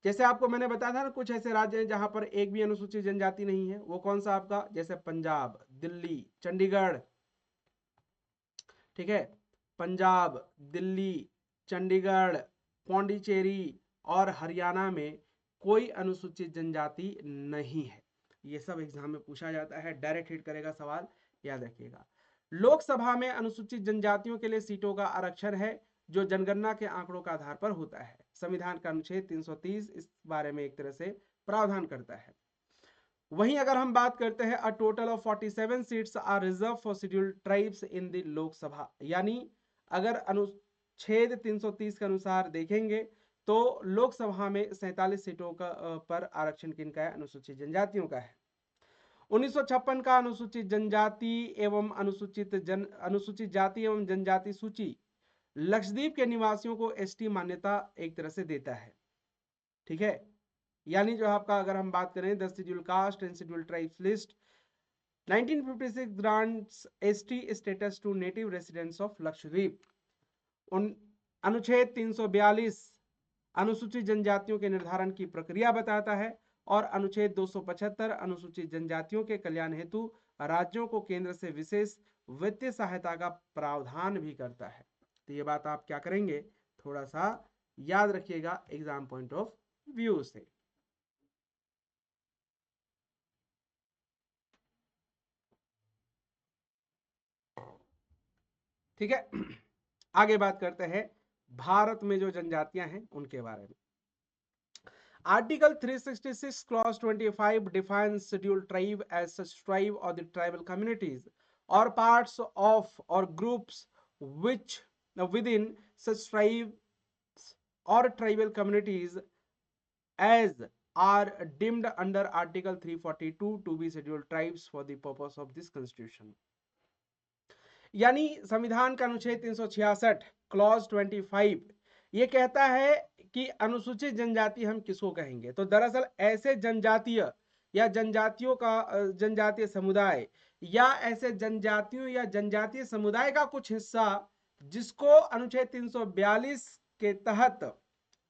जैसे आपको मैंने बताया था ना, कुछ ऐसे राज्य हैं जहां पर एक भी अनुसूचित जनजाति नहीं है। वो कौन सा आपका, जैसे पंजाब, दिल्ली, चंडीगढ़, ठीक है, पंजाब, दिल्ली, चंडीगढ़, पौंडीचेरी और हरियाणा में कोई अनुसूचित जनजाति नहीं है। ये सब एग्जाम में पूछा जाता है, डायरेक्ट हिट करेगा सवाल, याद रखिएगा। लोकसभा में अनुसूचित जनजातियों के लिए सीटों का आरक्षण है जो जनगणना के आंकड़ों के आधार पर होता है। संविधान का अनुच्छेद 330 इस बारे में एक तरह से प्रावधान करता है। वहीं अगर हम बात करते हैं, a total of 47 seats are reserve for scheduled tribes in the Lok Sabha, यानी अगर अनुच्छेद 330 के अनुसार देखेंगे तो लोकसभा में 47 सीटों का पर आरक्षण किनका है, अनुसूचित जनजातियों का है। 1956 का अनुसूचित जनजाति एवं अनुसूचित जाति एवं जनजाति सूची लक्षद्वीप के निवासियों को एसटी मान्यता एक तरह से देता है, ठीक है। यानी जो आपका अगर हम बात करें the schedule caste and schedule tribes list 1956 grants ST status to native residents of Lakshadweep. अनुच्छेद 342 अनुसूचित जनजातियों के निर्धारण की प्रक्रिया बताता है और अनुच्छेद 275 अनुसूचित जनजातियों के कल्याण हेतु राज्यों को केंद्र से विशेष वित्तीय सहायता का प्रावधान भी करता है। तो ये बात आप क्या करेंगे, थोड़ा सा याद रखिएगा एग्जाम पॉइंट ऑफ व्यू से। ठीक है, आगे बात करते हैं भारत में जो जनजातियां हैं उनके बारे में। Article 366 clause 25 defines scheduled tribe as such tribe or the tribal communities or parts of or groups which within such tribes or tribal communities as are deemed under article 342 to be scheduled tribes for the purpose of this constitution। यानी संविधान का अनुच्छेद 366 clause 25 ये कहता है कि अनुसूचित जनजाति हम किसको कहेंगे। तो दरअसल ऐसे जनजातीय या जनजातियों का जनजातीय समुदाय या ऐसे जनजातियों या जनजातीय समुदाय का कुछ हिस्सा जिसको अनुच्छेद 342 के तहत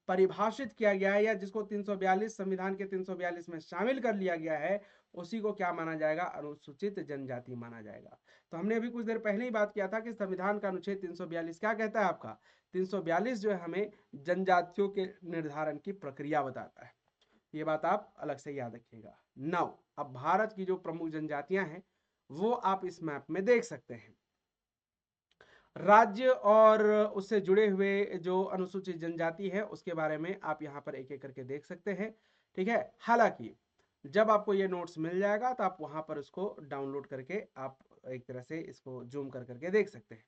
परिभाषित किया गया है या जिसको 342 संविधान के 342 में शामिल कर लिया गया है, उसी को क्या माना जाएगा, अनुसूचित जनजाति माना जाएगा। तो हमने अभी कुछ देर पहले ही बात किया था कि संविधान का अनुच्छेद 342 क्या कहता है आपका, 342 जो है हमें जनजातियों के निर्धारण की प्रक्रिया बताता है। ये बात आप अलग से याद रखिएगा। नाउ अब भारत की जो प्रमुख जनजातियां हैं वो आप इस मैप में देख सकते हैं। राज्य और उससे जुड़े हुए जो अनुसूचित जनजाति है उसके बारे में आप यहाँ पर एक एक करके देख सकते हैं, ठीक है। हालांकि जब आपको ये नोट्स मिल जाएगा तो आप वहां पर उसको डाउनलोड करके आप एक तरह से इसको जूम कर करके देख सकते हैं।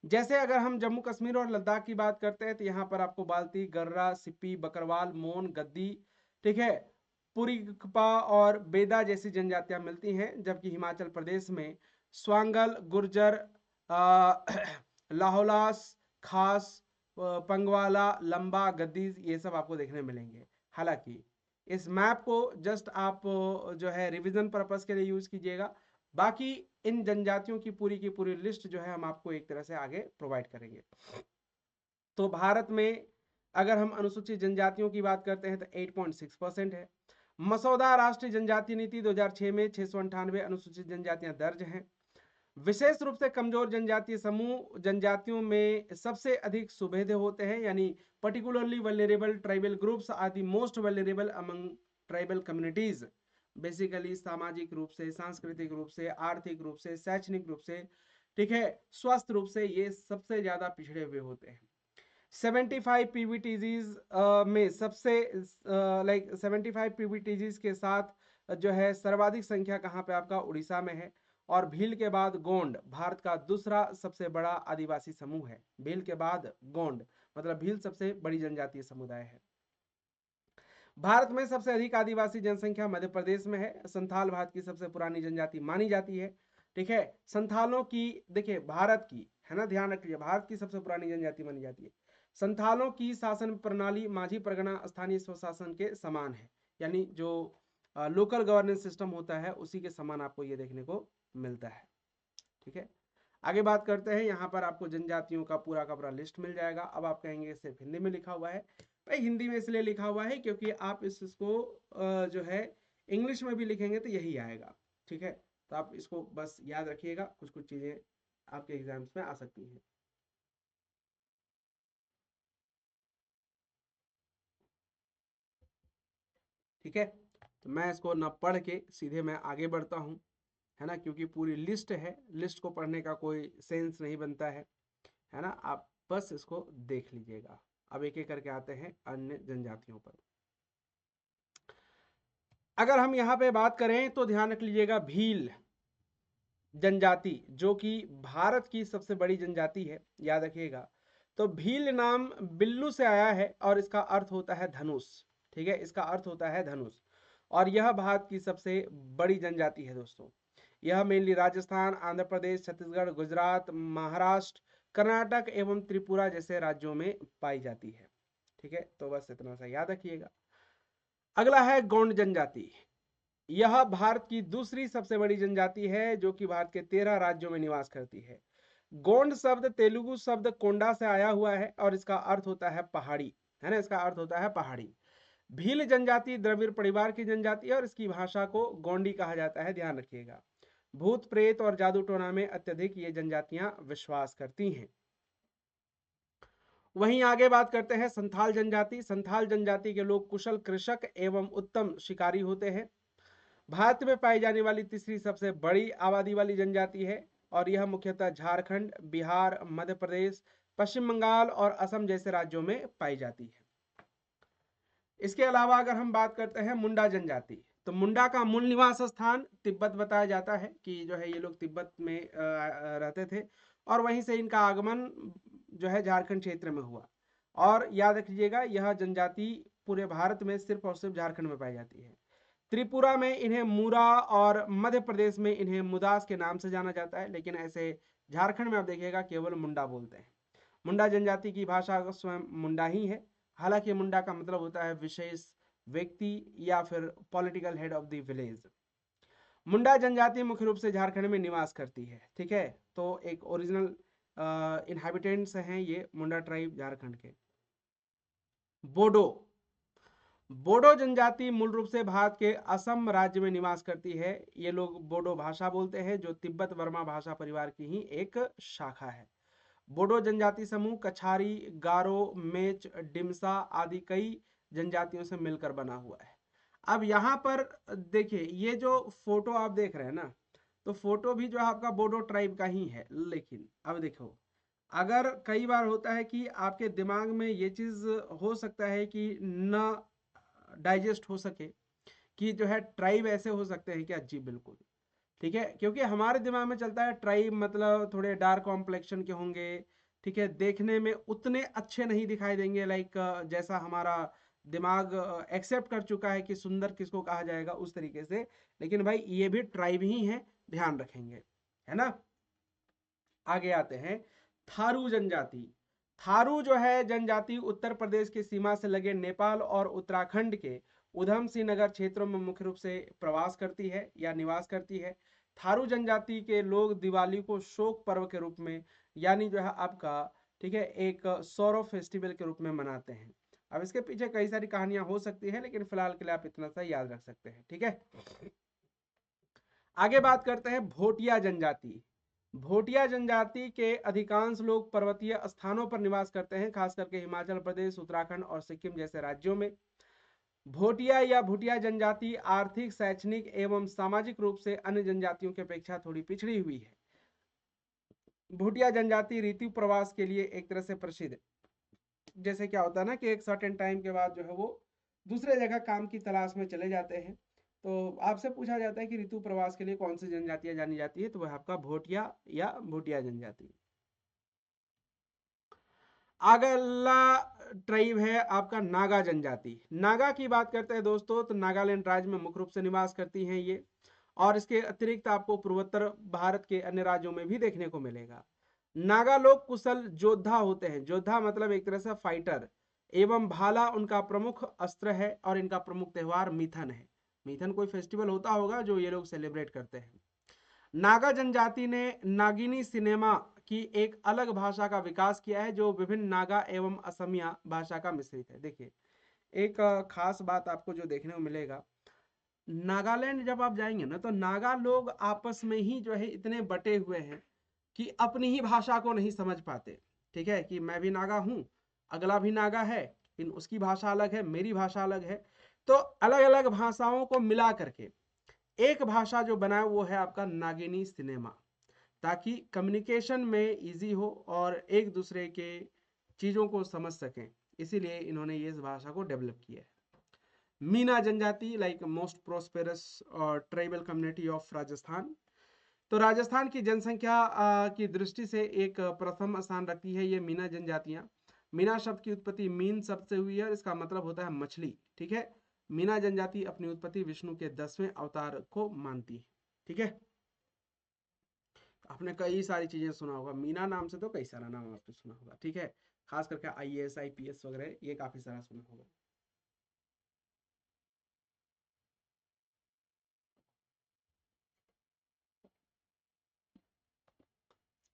जैसे अगर हम जम्मू कश्मीर और लद्दाख की बात करते हैं तो यहाँ पर आपको बाल्ती, गर्रा, सिप्पी, बकरवाल, मोन, गद्दी, ठीक है, पुरिकपा और बेदा जैसी जनजातियां मिलती हैं, जबकि हिमाचल प्रदेश में स्वांगल, गुर्जर, लाहौलास, खास, पंगवाला, लंबा, गद्दीज ये सब आपको देखने मिलेंगे। हालांकि इस मैप को जस्ट आप जो है रिवीजन पर्पस के लिए यूज कीजिएगा, बाकी इन जनजातियों की पूरी लिस्ट जो है हम आपको एक तरह से आगे प्रोवाइड करेंगे। तो भारत में अगर हम अनुसूचित जनजातियों की बात करते हैं तो 8.6% है। मसौदा राष्ट्रीय जनजातीय नीति 2006 में 698 अनुसूचित जनजातियां दर्ज हैं। विशेष रूप से कमजोर जनजातीय समूह जनजातियों में सबसे अधिक सुभेद्य होते हैं, यानी particularly vulnerable tribal groups are the most vulnerable among tribal communities. Basically सामाजिक रूप से, सांस्कृतिक रूप से, आर्थिक रूप से, शैक्षणिक रूप से, ठीक है, स्वस्थ रूप से ये सबसे ज्यादा पिछड़े हुए होते हैं। 75 पीवीटीजीज में सबसे 75 पीवीटीजीज के साथ जो है सर्वाधिक संख्या कहाँ पे आपका उड़ीसा में है। और भील के बाद गोंड भारत का दूसरा सबसे बड़ा आदिवासी समूह है। भील के बाद गोंड मतलब भील सबसे बड़ी जनजातीय समुदाय है। भारत में सबसे अधिक आदिवासी जनसंख्या मध्य प्रदेश में है। संथाल भारत की सबसे पुरानी जनजाति मानी जाती है। ठीक है, संथालों की देखिए भारत की है ना, ध्यान रखिए, भारत की सबसे पुरानी जनजाति मानी जाती है। संथालों की शासन प्रणाली माझी परगना स्थानीय स्वशासन के समान है, यानी जो लोकल गवर्नेंस सिस्टम होता है उसी के समान आपको ये देखने को मिलता है। ठीक है, आगे बात करते हैं। यहाँ पर आपको जनजातियों का पूरा लिस्ट मिल जाएगा। अब आप कहेंगे सिर्फ हिंदी में लिखा हुआ है। भाई हिंदी में इसलिए लिखा हुआ है क्योंकि आप इसको जो है इंग्लिश में भी लिखेंगे तो यही आएगा। ठीक है, तो आप इसको बस याद रखिएगा, कुछ चीजें आपके एग्जाम्स में आ सकती हैं। ठीक है, तो मैं इसको न पढ़ के सीधे मैं आगे बढ़ता हूँ, है ना, क्योंकि पूरी लिस्ट है, लिस्ट को पढ़ने का कोई सेंस नहीं बनता है ना। आप बस इसको देख लीजिएगा। अब एक एक करके आते हैं अन्य जनजातियों पर। अगर हम यहाँ पे बात करें तो ध्यान रख लीजिएगा, भील जनजाति जो कि भारत की सबसे बड़ी जनजाति है, याद रखिएगा। तो भील नाम बिल्लू से आया है और इसका अर्थ होता है धनुष। ठीक है, इसका अर्थ होता है धनुष, और यह भारत की सबसे बड़ी जनजाति है दोस्तों। यह मेनली राजस्थान, आंध्र प्रदेश, छत्तीसगढ़, गुजरात, महाराष्ट्र, कर्नाटक एवं त्रिपुरा जैसे राज्यों में पाई जाती है। ठीक है, तो बस इतना सा याद रखिएगा। अगला है गोंड जनजाति। यह भारत की दूसरी सबसे बड़ी जनजाति है जो कि भारत के 13 राज्यों में निवास करती है। गोंड शब्द तेलुगु शब्द कोंडा से आया हुआ है और इसका अर्थ होता है पहाड़ी, है ना, इसका अर्थ होता है पहाड़ी। भील जनजाति द्रविड़ परिवार की जनजाति है और इसकी भाषा को गोंडी कहा जाता है, ध्यान रखिएगा। भूत प्रेत और जादू टोना में अत्यधिक ये जनजातियां विश्वास करती हैं। वहीं आगे बात करते हैं संथाल जनजाति। संथाल जनजाति के लोग कुशल कृषक एवं उत्तम शिकारी होते हैं। भारत में पाई जाने वाली तीसरी सबसे बड़ी आबादी वाली जनजाति है और यह मुख्यतः झारखंड, बिहार, मध्य प्रदेश, पश्चिम बंगाल और असम जैसे राज्यों में पाई जाती है। इसके अलावा अगर हम बात करते हैं मुंडा जनजाति, तो मुंडा का मूल निवास स्थान तिब्बत बताया जाता है कि जो है ये लोग तिब्बत में रहते थे और वहीं से इनका आगमन जो है झारखंड क्षेत्र में हुआ। और याद रखिएगा, यह जनजाति पूरे भारत में सिर्फ और सिर्फ झारखंड में पाई जाती है। त्रिपुरा में इन्हें मुरा और मध्य प्रदेश में इन्हें मुदास के नाम से जाना जाता है, लेकिन ऐसे झारखंड में आप देखिएगा केवल मुंडा बोलते हैं। मुंडा जनजाति की भाषा स्वयं मुंडा ही है। हालांकि मुंडा का मतलब होता है विशेष व्यक्ति या फिर political head of the village. Munda जनजाति मुख्य रूप से झारखंड में निवास करती है। ठीक है, तो एक ओरिजिनल इनहैबिटेंट्स हैं ये मुंडा ट्राइब झारखंड के। बोडो, बोडो जनजाति मूल रूप से भारत के असम राज्य में निवास करती है। ये लोग बोडो भाषा बोलते हैं जो तिब्बत वर्मा भाषा परिवार की ही एक शाखा है। बोडो जनजाति समूह कछारी, गारो, मेच, डिमसा आदि कई जनजातियों से मिलकर बना हुआ है। अब यहाँ पर देखिए, ये जो फोटो आप देख रहे हैं ना, तो फोटो भी जो है आपका बोडो ट्राइब का ही है। लेकिन अब देखो, अगर कई बार होता है कि आपके दिमाग में ये चीज हो सकता है कि न डाइजेस्ट हो सके कि जो है ट्राइब ऐसे हो सकते हैं क्या? जी बिल्कुल। ठीक है, क्योंकि हमारे दिमाग में चलता है ट्राइब मतलब थोड़े डार्क कॉम्प्लेक्शन के होंगे, ठीक है, देखने में उतने अच्छे नहीं दिखाई देंगे, लाइक जैसा हमारा दिमाग एक्सेप्ट कर चुका है कि सुंदर किसको कहा जाएगा उस तरीके से, लेकिन भाई ये भी ट्राइब ही है, ध्यान रखेंगे, है ना। आगे आते हैं, थारू जनजाति। थारू जो है जनजाति उत्तर प्रदेश की सीमा से लगे नेपाल और उत्तराखंड के उधम सिंह नगर क्षेत्रों में मुख्य रूप से प्रवास करती है या निवास करती है। थारू जनजाति के लोग दिवाली को शोक पर्व के रूप में, यानी जो है आपका, ठीक है, एक सौरव फेस्टिवल के रूप में मनाते हैं। अब इसके पीछे कई सारी कहानियां हो सकती है, लेकिन फिलहाल के लिए आप इतना सा याद रख सकते हैं, ठीक है। आगे बात करते हैं भोटिया जनजाति। भोटिया जनजाति के अधिकांश लोग पर्वतीय स्थानों पर निवास करते हैं, खास करके हिमाचल प्रदेश, उत्तराखंड और सिक्किम जैसे राज्यों में। भोटिया या भुटिया जनजाति आर्थिक, शैक्षणिक एवं सामाजिक रूप से अन्य जनजातियों की अपेक्षा थोड़ी पिछड़ी हुई है। भुटिया जनजाति ऋतु प्रवास के लिए एक तरह से प्रसिद्ध, जैसे क्या होता है ना कि एक सर्टेन टाइम के बाद जो है वो दूसरे जगह काम की तलाश में चले जाते हैं, तो आपसे पूछा जाता है कि ऋतु प्रवास के लिए कौन सी जनजातियां जानी जाती है, तो वह आपका भोटिया या भुटिया जनजाति। अगला ट्राइब है आपका नागा जनजाति। नागा की बात करते हैं दोस्तों, तो नागालैंड राज्य में मुख्य रूप से निवास करती हैं ये, और इसके अतिरिक्त आपको पूर्वोत्तर भारत के अन्य राज्यों में भी देखने को मिलेगा। नागा लोग कुशल योद्धा होते हैं, योद्धा मतलब एक तरह से फाइटर, एवं भाला उनका प्रमुख अस्त्र है, और इनका प्रमुख त्योहार मिथन है। मिथन कोई फेस्टिवल होता होगा जो ये लोग सेलिब्रेट करते हैं। नागा जनजाति ने नागिनी सिनेमा की एक अलग भाषा का विकास किया है, जो विभिन्न नागा एवं असमिया भाषा का मिश्रित है। देखिए, एक खास बात आपको जो देखने को मिलेगा, नागालैंड जब आप जाएंगे ना, तो नागा लोग आपस में ही जो है इतने बटे हुए हैं कि अपनी ही भाषा को नहीं समझ पाते। ठीक है, कि मैं भी नागा हूं, अगला भी नागा है, इन उसकी भाषा अलग है, मेरी भाषा अलग है, तो अलग अलग भाषाओं को मिला करके एक भाषा जो बना है वो है आपका नागिनी सिनेमा, ताकि कम्युनिकेशन में इजी हो और एक दूसरे के चीज़ों को समझ सकें, इसीलिए इन्होंने ये इस भाषा को डेवलप किया है। मीना जनजाति, लाइक मोस्ट प्रोस्पेरस और ट्राइबल कम्युनिटी ऑफ राजस्थान। तो राजस्थान की जनसंख्या की दृष्टि से एक प्रथम स्थान रखती है ये मीना जनजातियां। मीना शब्द की उत्पत्ति मीन शब्द से हुई है, इसका मतलब होता है मछली। ठीक है, मीना जनजाति अपनी उत्पत्ति विष्णु के 10वें अवतार को मानती है। ठीक है, आपने कई सारी चीजें सुना होगा, मीना नाम से तो कई सारा नाम आपने सुना होगा। ठीक है, खास करके IAS IPS वगैरह ये काफी सारा सुना होगा।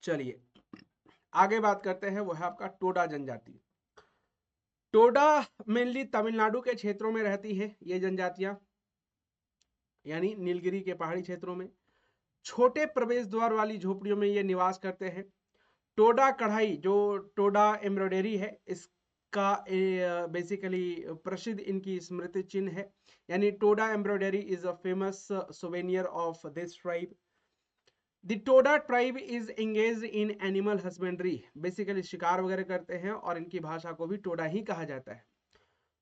चलिए आगे बात करते हैं, वो है आपका टोडा जनजाति। टोडा मेनली तमिलनाडु के क्षेत्रों में रहती है ये जनजातियां, यानी नीलगिरी के पहाड़ी क्षेत्रों में। छोटे प्रवेश द्वार वाली झोपड़ियों में ये निवास करते हैं। टोडा कढ़ाई, जो टोडा एम्ब्रॉयडरी है, इसका बेसिकली प्रसिद्ध इनकी स्मृति चिन्ह है, यानी Toda embroidery is a famous souvenir of this tribe. The Toda tribe is engage in animal husbandry, basically शिकार वगैरह करते हैं, और इनकी भाषा को भी टोडा ही कहा जाता है।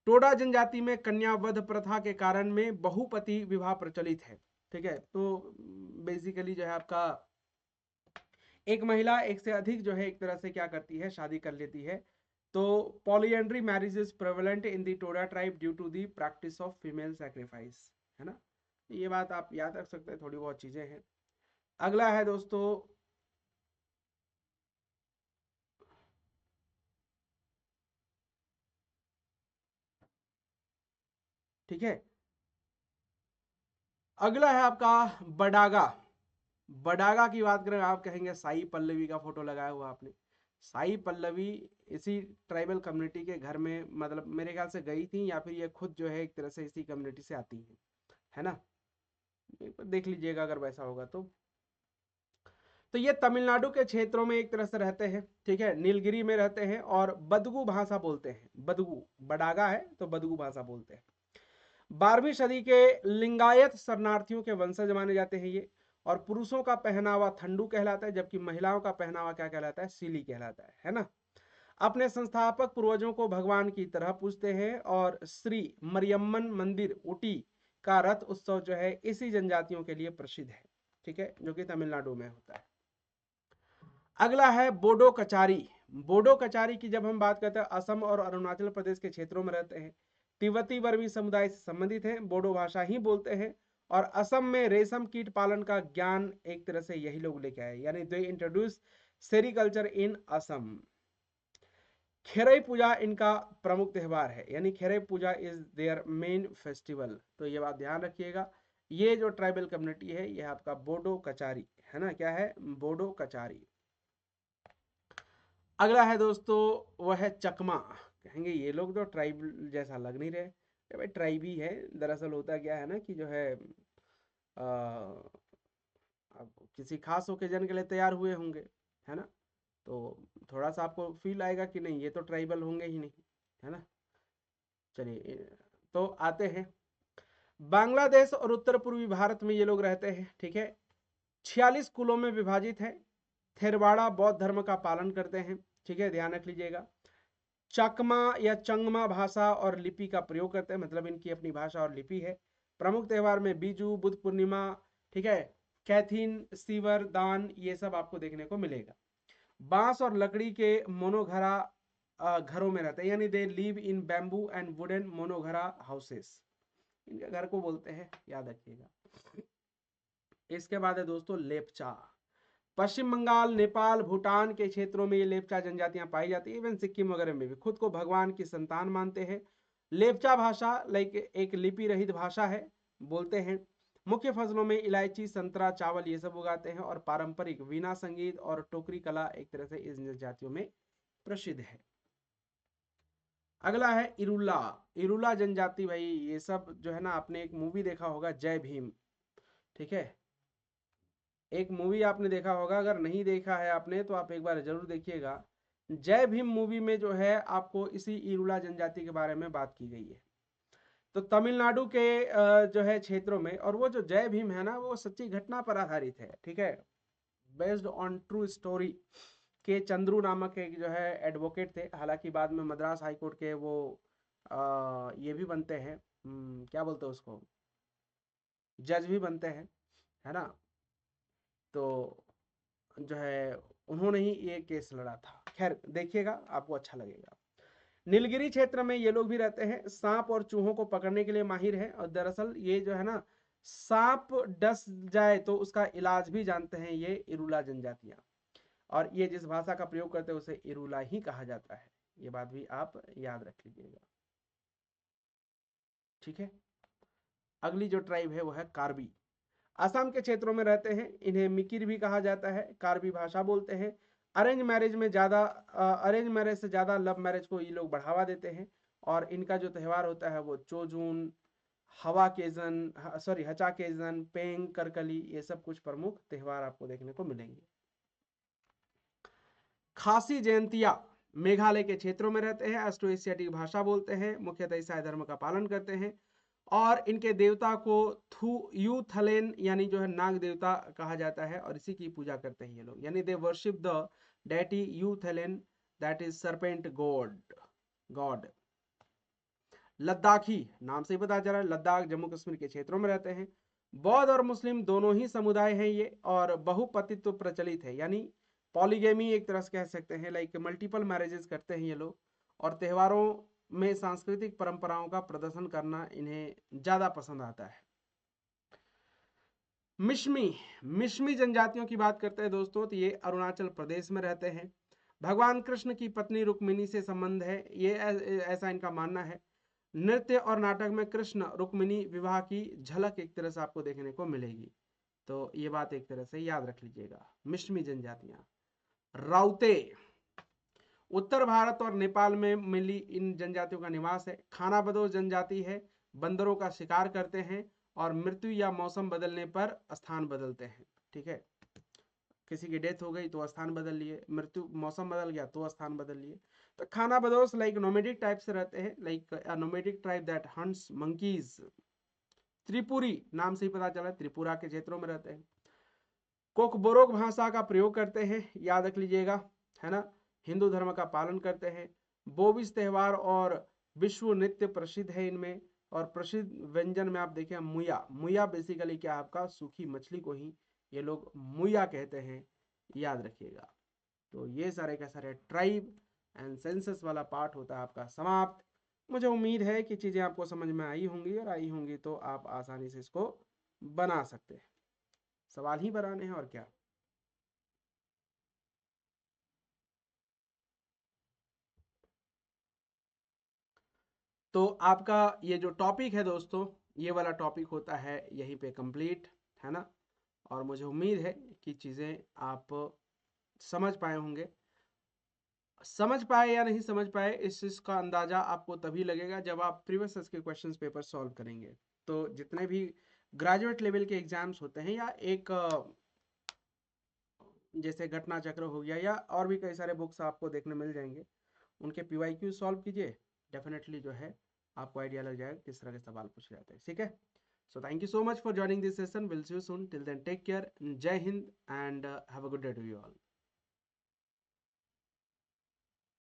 टोडा जनजाति में कन्यावध प्रथा के कारण में बहुपति विवाह प्रचलित है। ठीक है, तो बेसिकली जो है आपका एक महिला एक से अधिक जो है एक तरह से क्या करती है, शादी कर लेती है। तो polyandry marriage is prevalent in the Toda tribe due to the practice of female sacrifice, है ना। ये बात आप याद रख सकते हैं, थोड़ी बहुत चीजें हैं। अगला है दोस्तों, ठीक है, अगला है आपका बडागा। बडागा की बात करें, आप कहेंगे साई पल्लवी का फोटो लगाया हुआ आपने। साई पल्लवी इसी ट्राइबल कम्युनिटी के घर में, मतलब मेरे ख्याल से गई थी, या फिर ये खुद जो है एक तरह से इसी कम्युनिटी से आती हैं, है ना। देख लीजिएगा अगर वैसा होगा तो ये तमिलनाडु के क्षेत्रों में एक तरह से रहते हैं। ठीक है, नीलगिरी में रहते हैं और बदगू भाषा बोलते हैं। बदगू, बडागा है तो बदगू भाषा बोलते हैं। 12वीं सदी के लिंगायत शरणार्थियों के वंशज माने जाते हैं ये। और पुरुषों का पहनावा थंडू कहलाता है, जबकि महिलाओं का पहनावा क्या कहलाता है, सीली कहलाता है ना। अपने संस्थापक पूर्वजों को भगवान की तरह पूजते हैं, और श्री मरियम्मन मंदिर ऊटी का रथ उत्सव जो है इसी जनजातियों के लिए प्रसिद्ध है। ठीक है, जो कि तमिलनाडु में होता है। अगला है बोडो कचारी। बोडो कचारी की जब हम बात करते हैं, असम और अरुणाचल प्रदेश के क्षेत्रों में रहते हैं। तिब्बती वर्मी समुदाय से संबंधित हैं, बोडो भाषा ही बोलते हैं। और असम में रेशम कीट पालन का ज्ञान एक तरह से यही लोग लेके आए, यानी दे इंट्रोड्यूस सेरिकल्चर इन असम। खेरई पूजा इनका प्रमुख त्योहार है, यानी खेरई पूजा इज देयर मेन फेस्टिवल। तो ये बात ध्यान रखिएगा। ये जो ट्राइबल कम्युनिटी है ये आपका बोडो कचारी है ना, क्या है, बोडो कचारी। अगला है दोस्तों वह है चकमा। कहेंगे ये लोग तो ट्राइब जैसा लग नहीं रहे, भाई ट्राइब ही है। दरअसल होता क्या है ना कि जो है अब किसी खास ओकेजन के लिए तैयार हुए होंगे, है ना, तो थोड़ा सा आपको फील आएगा कि नहीं ये तो ट्राइबल होंगे ही नहीं, है ना। चलिए तो आते हैं, बांग्लादेश और उत्तर पूर्वी भारत में ये लोग रहते हैं, ठीक है। 46 कुलों में विभाजित है। थेरवाड़ा बौद्ध धर्म का पालन करते हैं, ठीक है, ध्यान रख लीजिएगा। चकमा या चंगमा भाषा और लिपि का प्रयोग करते हैं, मतलब इनकी अपनी भाषा और लिपि है। प्रमुख त्योहार में बीजू, बुद्ध पूर्णिमा, ठीक है, कैथीन, सीवर, दान, ये सब आपको देखने को मिलेगा। बांस और लकड़ी के मोनोघरा घरों में रहते हैं, यानी they live in bamboo and wooden मोनोघरा हाउसेस, इनके घर को बोलते हैं, याद रखिएगा। इसके बाद है दोस्तों लेपचा। पश्चिम बंगाल, नेपाल, भूटान के क्षेत्रों में ये लेपचा जनजातियां पाई जाती है, इवन सिक्किम वगैरह में भी खुद को भगवान की संतान मानते हैं। लेपचा भाषा लाइक एक लिपि रहित भाषा है, बोलते हैं। मुख्य फसलों में इलायची, संतरा, चावल ये सब उगाते हैं और पारंपरिक वीणा संगीत और टोकरी कला एक तरह से इस जनजातियों में प्रसिद्ध है। अगला है इरुला। इरुला जनजाति, भाई ये सब जो है ना, आपने एक मूवी देखा होगा जय भीम, ठीक है, एक मूवी आपने देखा होगा, अगर नहीं देखा है आपने तो आप एक बार जरूर देखिएगा। जय भीम मूवी में जो है आपको इसी इरुला जनजाति के बारे में बात की गई है। तो तमिलनाडु के जो है क्षेत्रों में, और वो जो जय भीम है ना वो सच्ची घटना पर आधारित है, ठीक है, बेस्ड ऑन ट्रू स्टोरी। के चंद्रू नामक एक जो है एडवोकेट थे, हालांकि बाद में मद्रास हाई कोर्ट के वो ये भी बनते हैं, क्या बोलते हैं उसको, जज भी बनते हैं, है ना। तो जो है उन्होंने ही ये केस लड़ा था। खैर देखिएगा, आपको अच्छा लगेगा। नीलगिरी क्षेत्र में ये लोग भी रहते हैं, सांप और चूहों को पकड़ने के लिए माहिर है। और दरअसल ये जो है ना, सांप डस जाए तो उसका इलाज भी जानते हैं ये इरुला जनजातियां। और ये जिस भाषा का प्रयोग करते हैं उसे इरुला ही कहा जाता है, ये बात भी आप याद रख लीजिएगा, ठीक है। अगली जो ट्राइब है वो है कार्बी। असम के क्षेत्रों में रहते हैं, इन्हें मिकिर भी कहा जाता है, कार्बी भाषा बोलते हैं। अरेंज मैरिज से ज्यादा लव मैरिज को ये लोग बढ़ावा देते हैं। और इनका जो त्यौहार होता है वो चोजून, हचा केजन, पेंग, करकली, ये सब कुछ प्रमुख त्यौहार आपको देखने को मिलेंगे। खासी जयंतिया मेघालय के क्षेत्रों में रहते हैं, एस्ट्रो एशियाटिक भाषा बोलते हैं, मुख्यतः ईसाई धर्म का पालन करते हैं। और इनके देवता को यूथलेन यानी जो है नाग देवता कहा जाता है, और इसी की पूजा करते हैं ये लोग, यानी दे वर्शिप द डेटी यूथलेन, that is serpent god. Ladakhi, नाम से ही पता चल रहा है, लद्दाख जम्मू कश्मीर के क्षेत्रों में रहते हैं। बौद्ध और मुस्लिम दोनों ही समुदाय हैं ये, और बहुपतित्व प्रचलित है, यानी पॉलीगेमी एक तरह से कह सकते हैं, लाइक मल्टीपल मैरिजेस करते हैं ये लोग। और त्योहारों में सांस्कृतिक परंपराओं का प्रदर्शन करना इन्हें ज्यादा पसंद आता है। मिश्मी जनजातियों की बात करते हैं दोस्तों, तो ये अरुणाचल प्रदेश में रहते हैं। भगवान कृष्ण की पत्नी रुक्मिणी से संबंध है, ये ऐसा इनका मानना है। नृत्य और नाटक में कृष्ण रुक्मिणी विवाह की झलक एक तरह से आपको देखने को मिलेगी, तो ये बात एक तरह से याद रख लीजिएगा। मिश्मी जनजातियां। राउते उत्तर भारत और नेपाल में मिली इन जनजातियों का निवास है। खानाबदोश जनजाति है, बंदरों का शिकार करते हैं और मृत्यु या मौसम बदलने पर स्थान बदलते हैं, ठीक है, किसी की डेथ हो गई तो स्थान बदल लिए, मृत्यु मौसम बदल गया तो स्थान बदल लिए। तो खानाबदोश लाइक नोमेडिक टाइप से रहते हैं, like nomadic tribe that hunts monkeys. Tripuri, नाम से ही पता चला त्रिपुरा के क्षेत्रों में रहते हैं। कोकबोरोक भाषा का प्रयोग करते हैं, याद रख लीजिएगा, है ना। हिंदू धर्म का पालन करते हैं। बोविस त्यौहार और विश्व नृत्य प्रसिद्ध है इनमें। और प्रसिद्ध व्यंजन में आप देखें मुया, मुया बेसिकली क्या आपका सूखी मछली को ही ये लोग मुया कहते हैं, याद रखिएगा। तो ये सारे का सारे ट्राइब एंड सेंसस वाला पार्ट होता है आपका समाप्त। मुझे उम्मीद है कि चीज़ें आपको समझ में आई होंगी, और आई होंगी तो आप आसानी से इसको बना सकते हैं। सवाल ही बनाने हैं और क्या। तो आपका ये जो टॉपिक है दोस्तों, ये वाला टॉपिक होता है यहीं पे कंप्लीट, है ना। और मुझे उम्मीद है कि चीज़ें आप समझ पाए होंगे। समझ पाए या नहीं समझ पाए, इस चीज़ का अंदाज़ा आपको तभी लगेगा जब आप प्रीवियस के क्वेश्चंस पेपर सॉल्व करेंगे। तो जितने भी ग्रेजुएट लेवल के एग्जाम्स होते हैं, या एक जैसे घटना चक्र हो गया, या और भी कई सारे बुक्स आपको देखने मिल जाएंगे, उनके PYQ सॉल्व कीजिए, डेफिनेटली जो है आपको आइडिया लग जाएगा किस तरह के सवाल पूछे जाते हैं। ठीक है, so thank you so much for joining this session, will see you soon, till then take care, Jai Hind and have a good day to you all.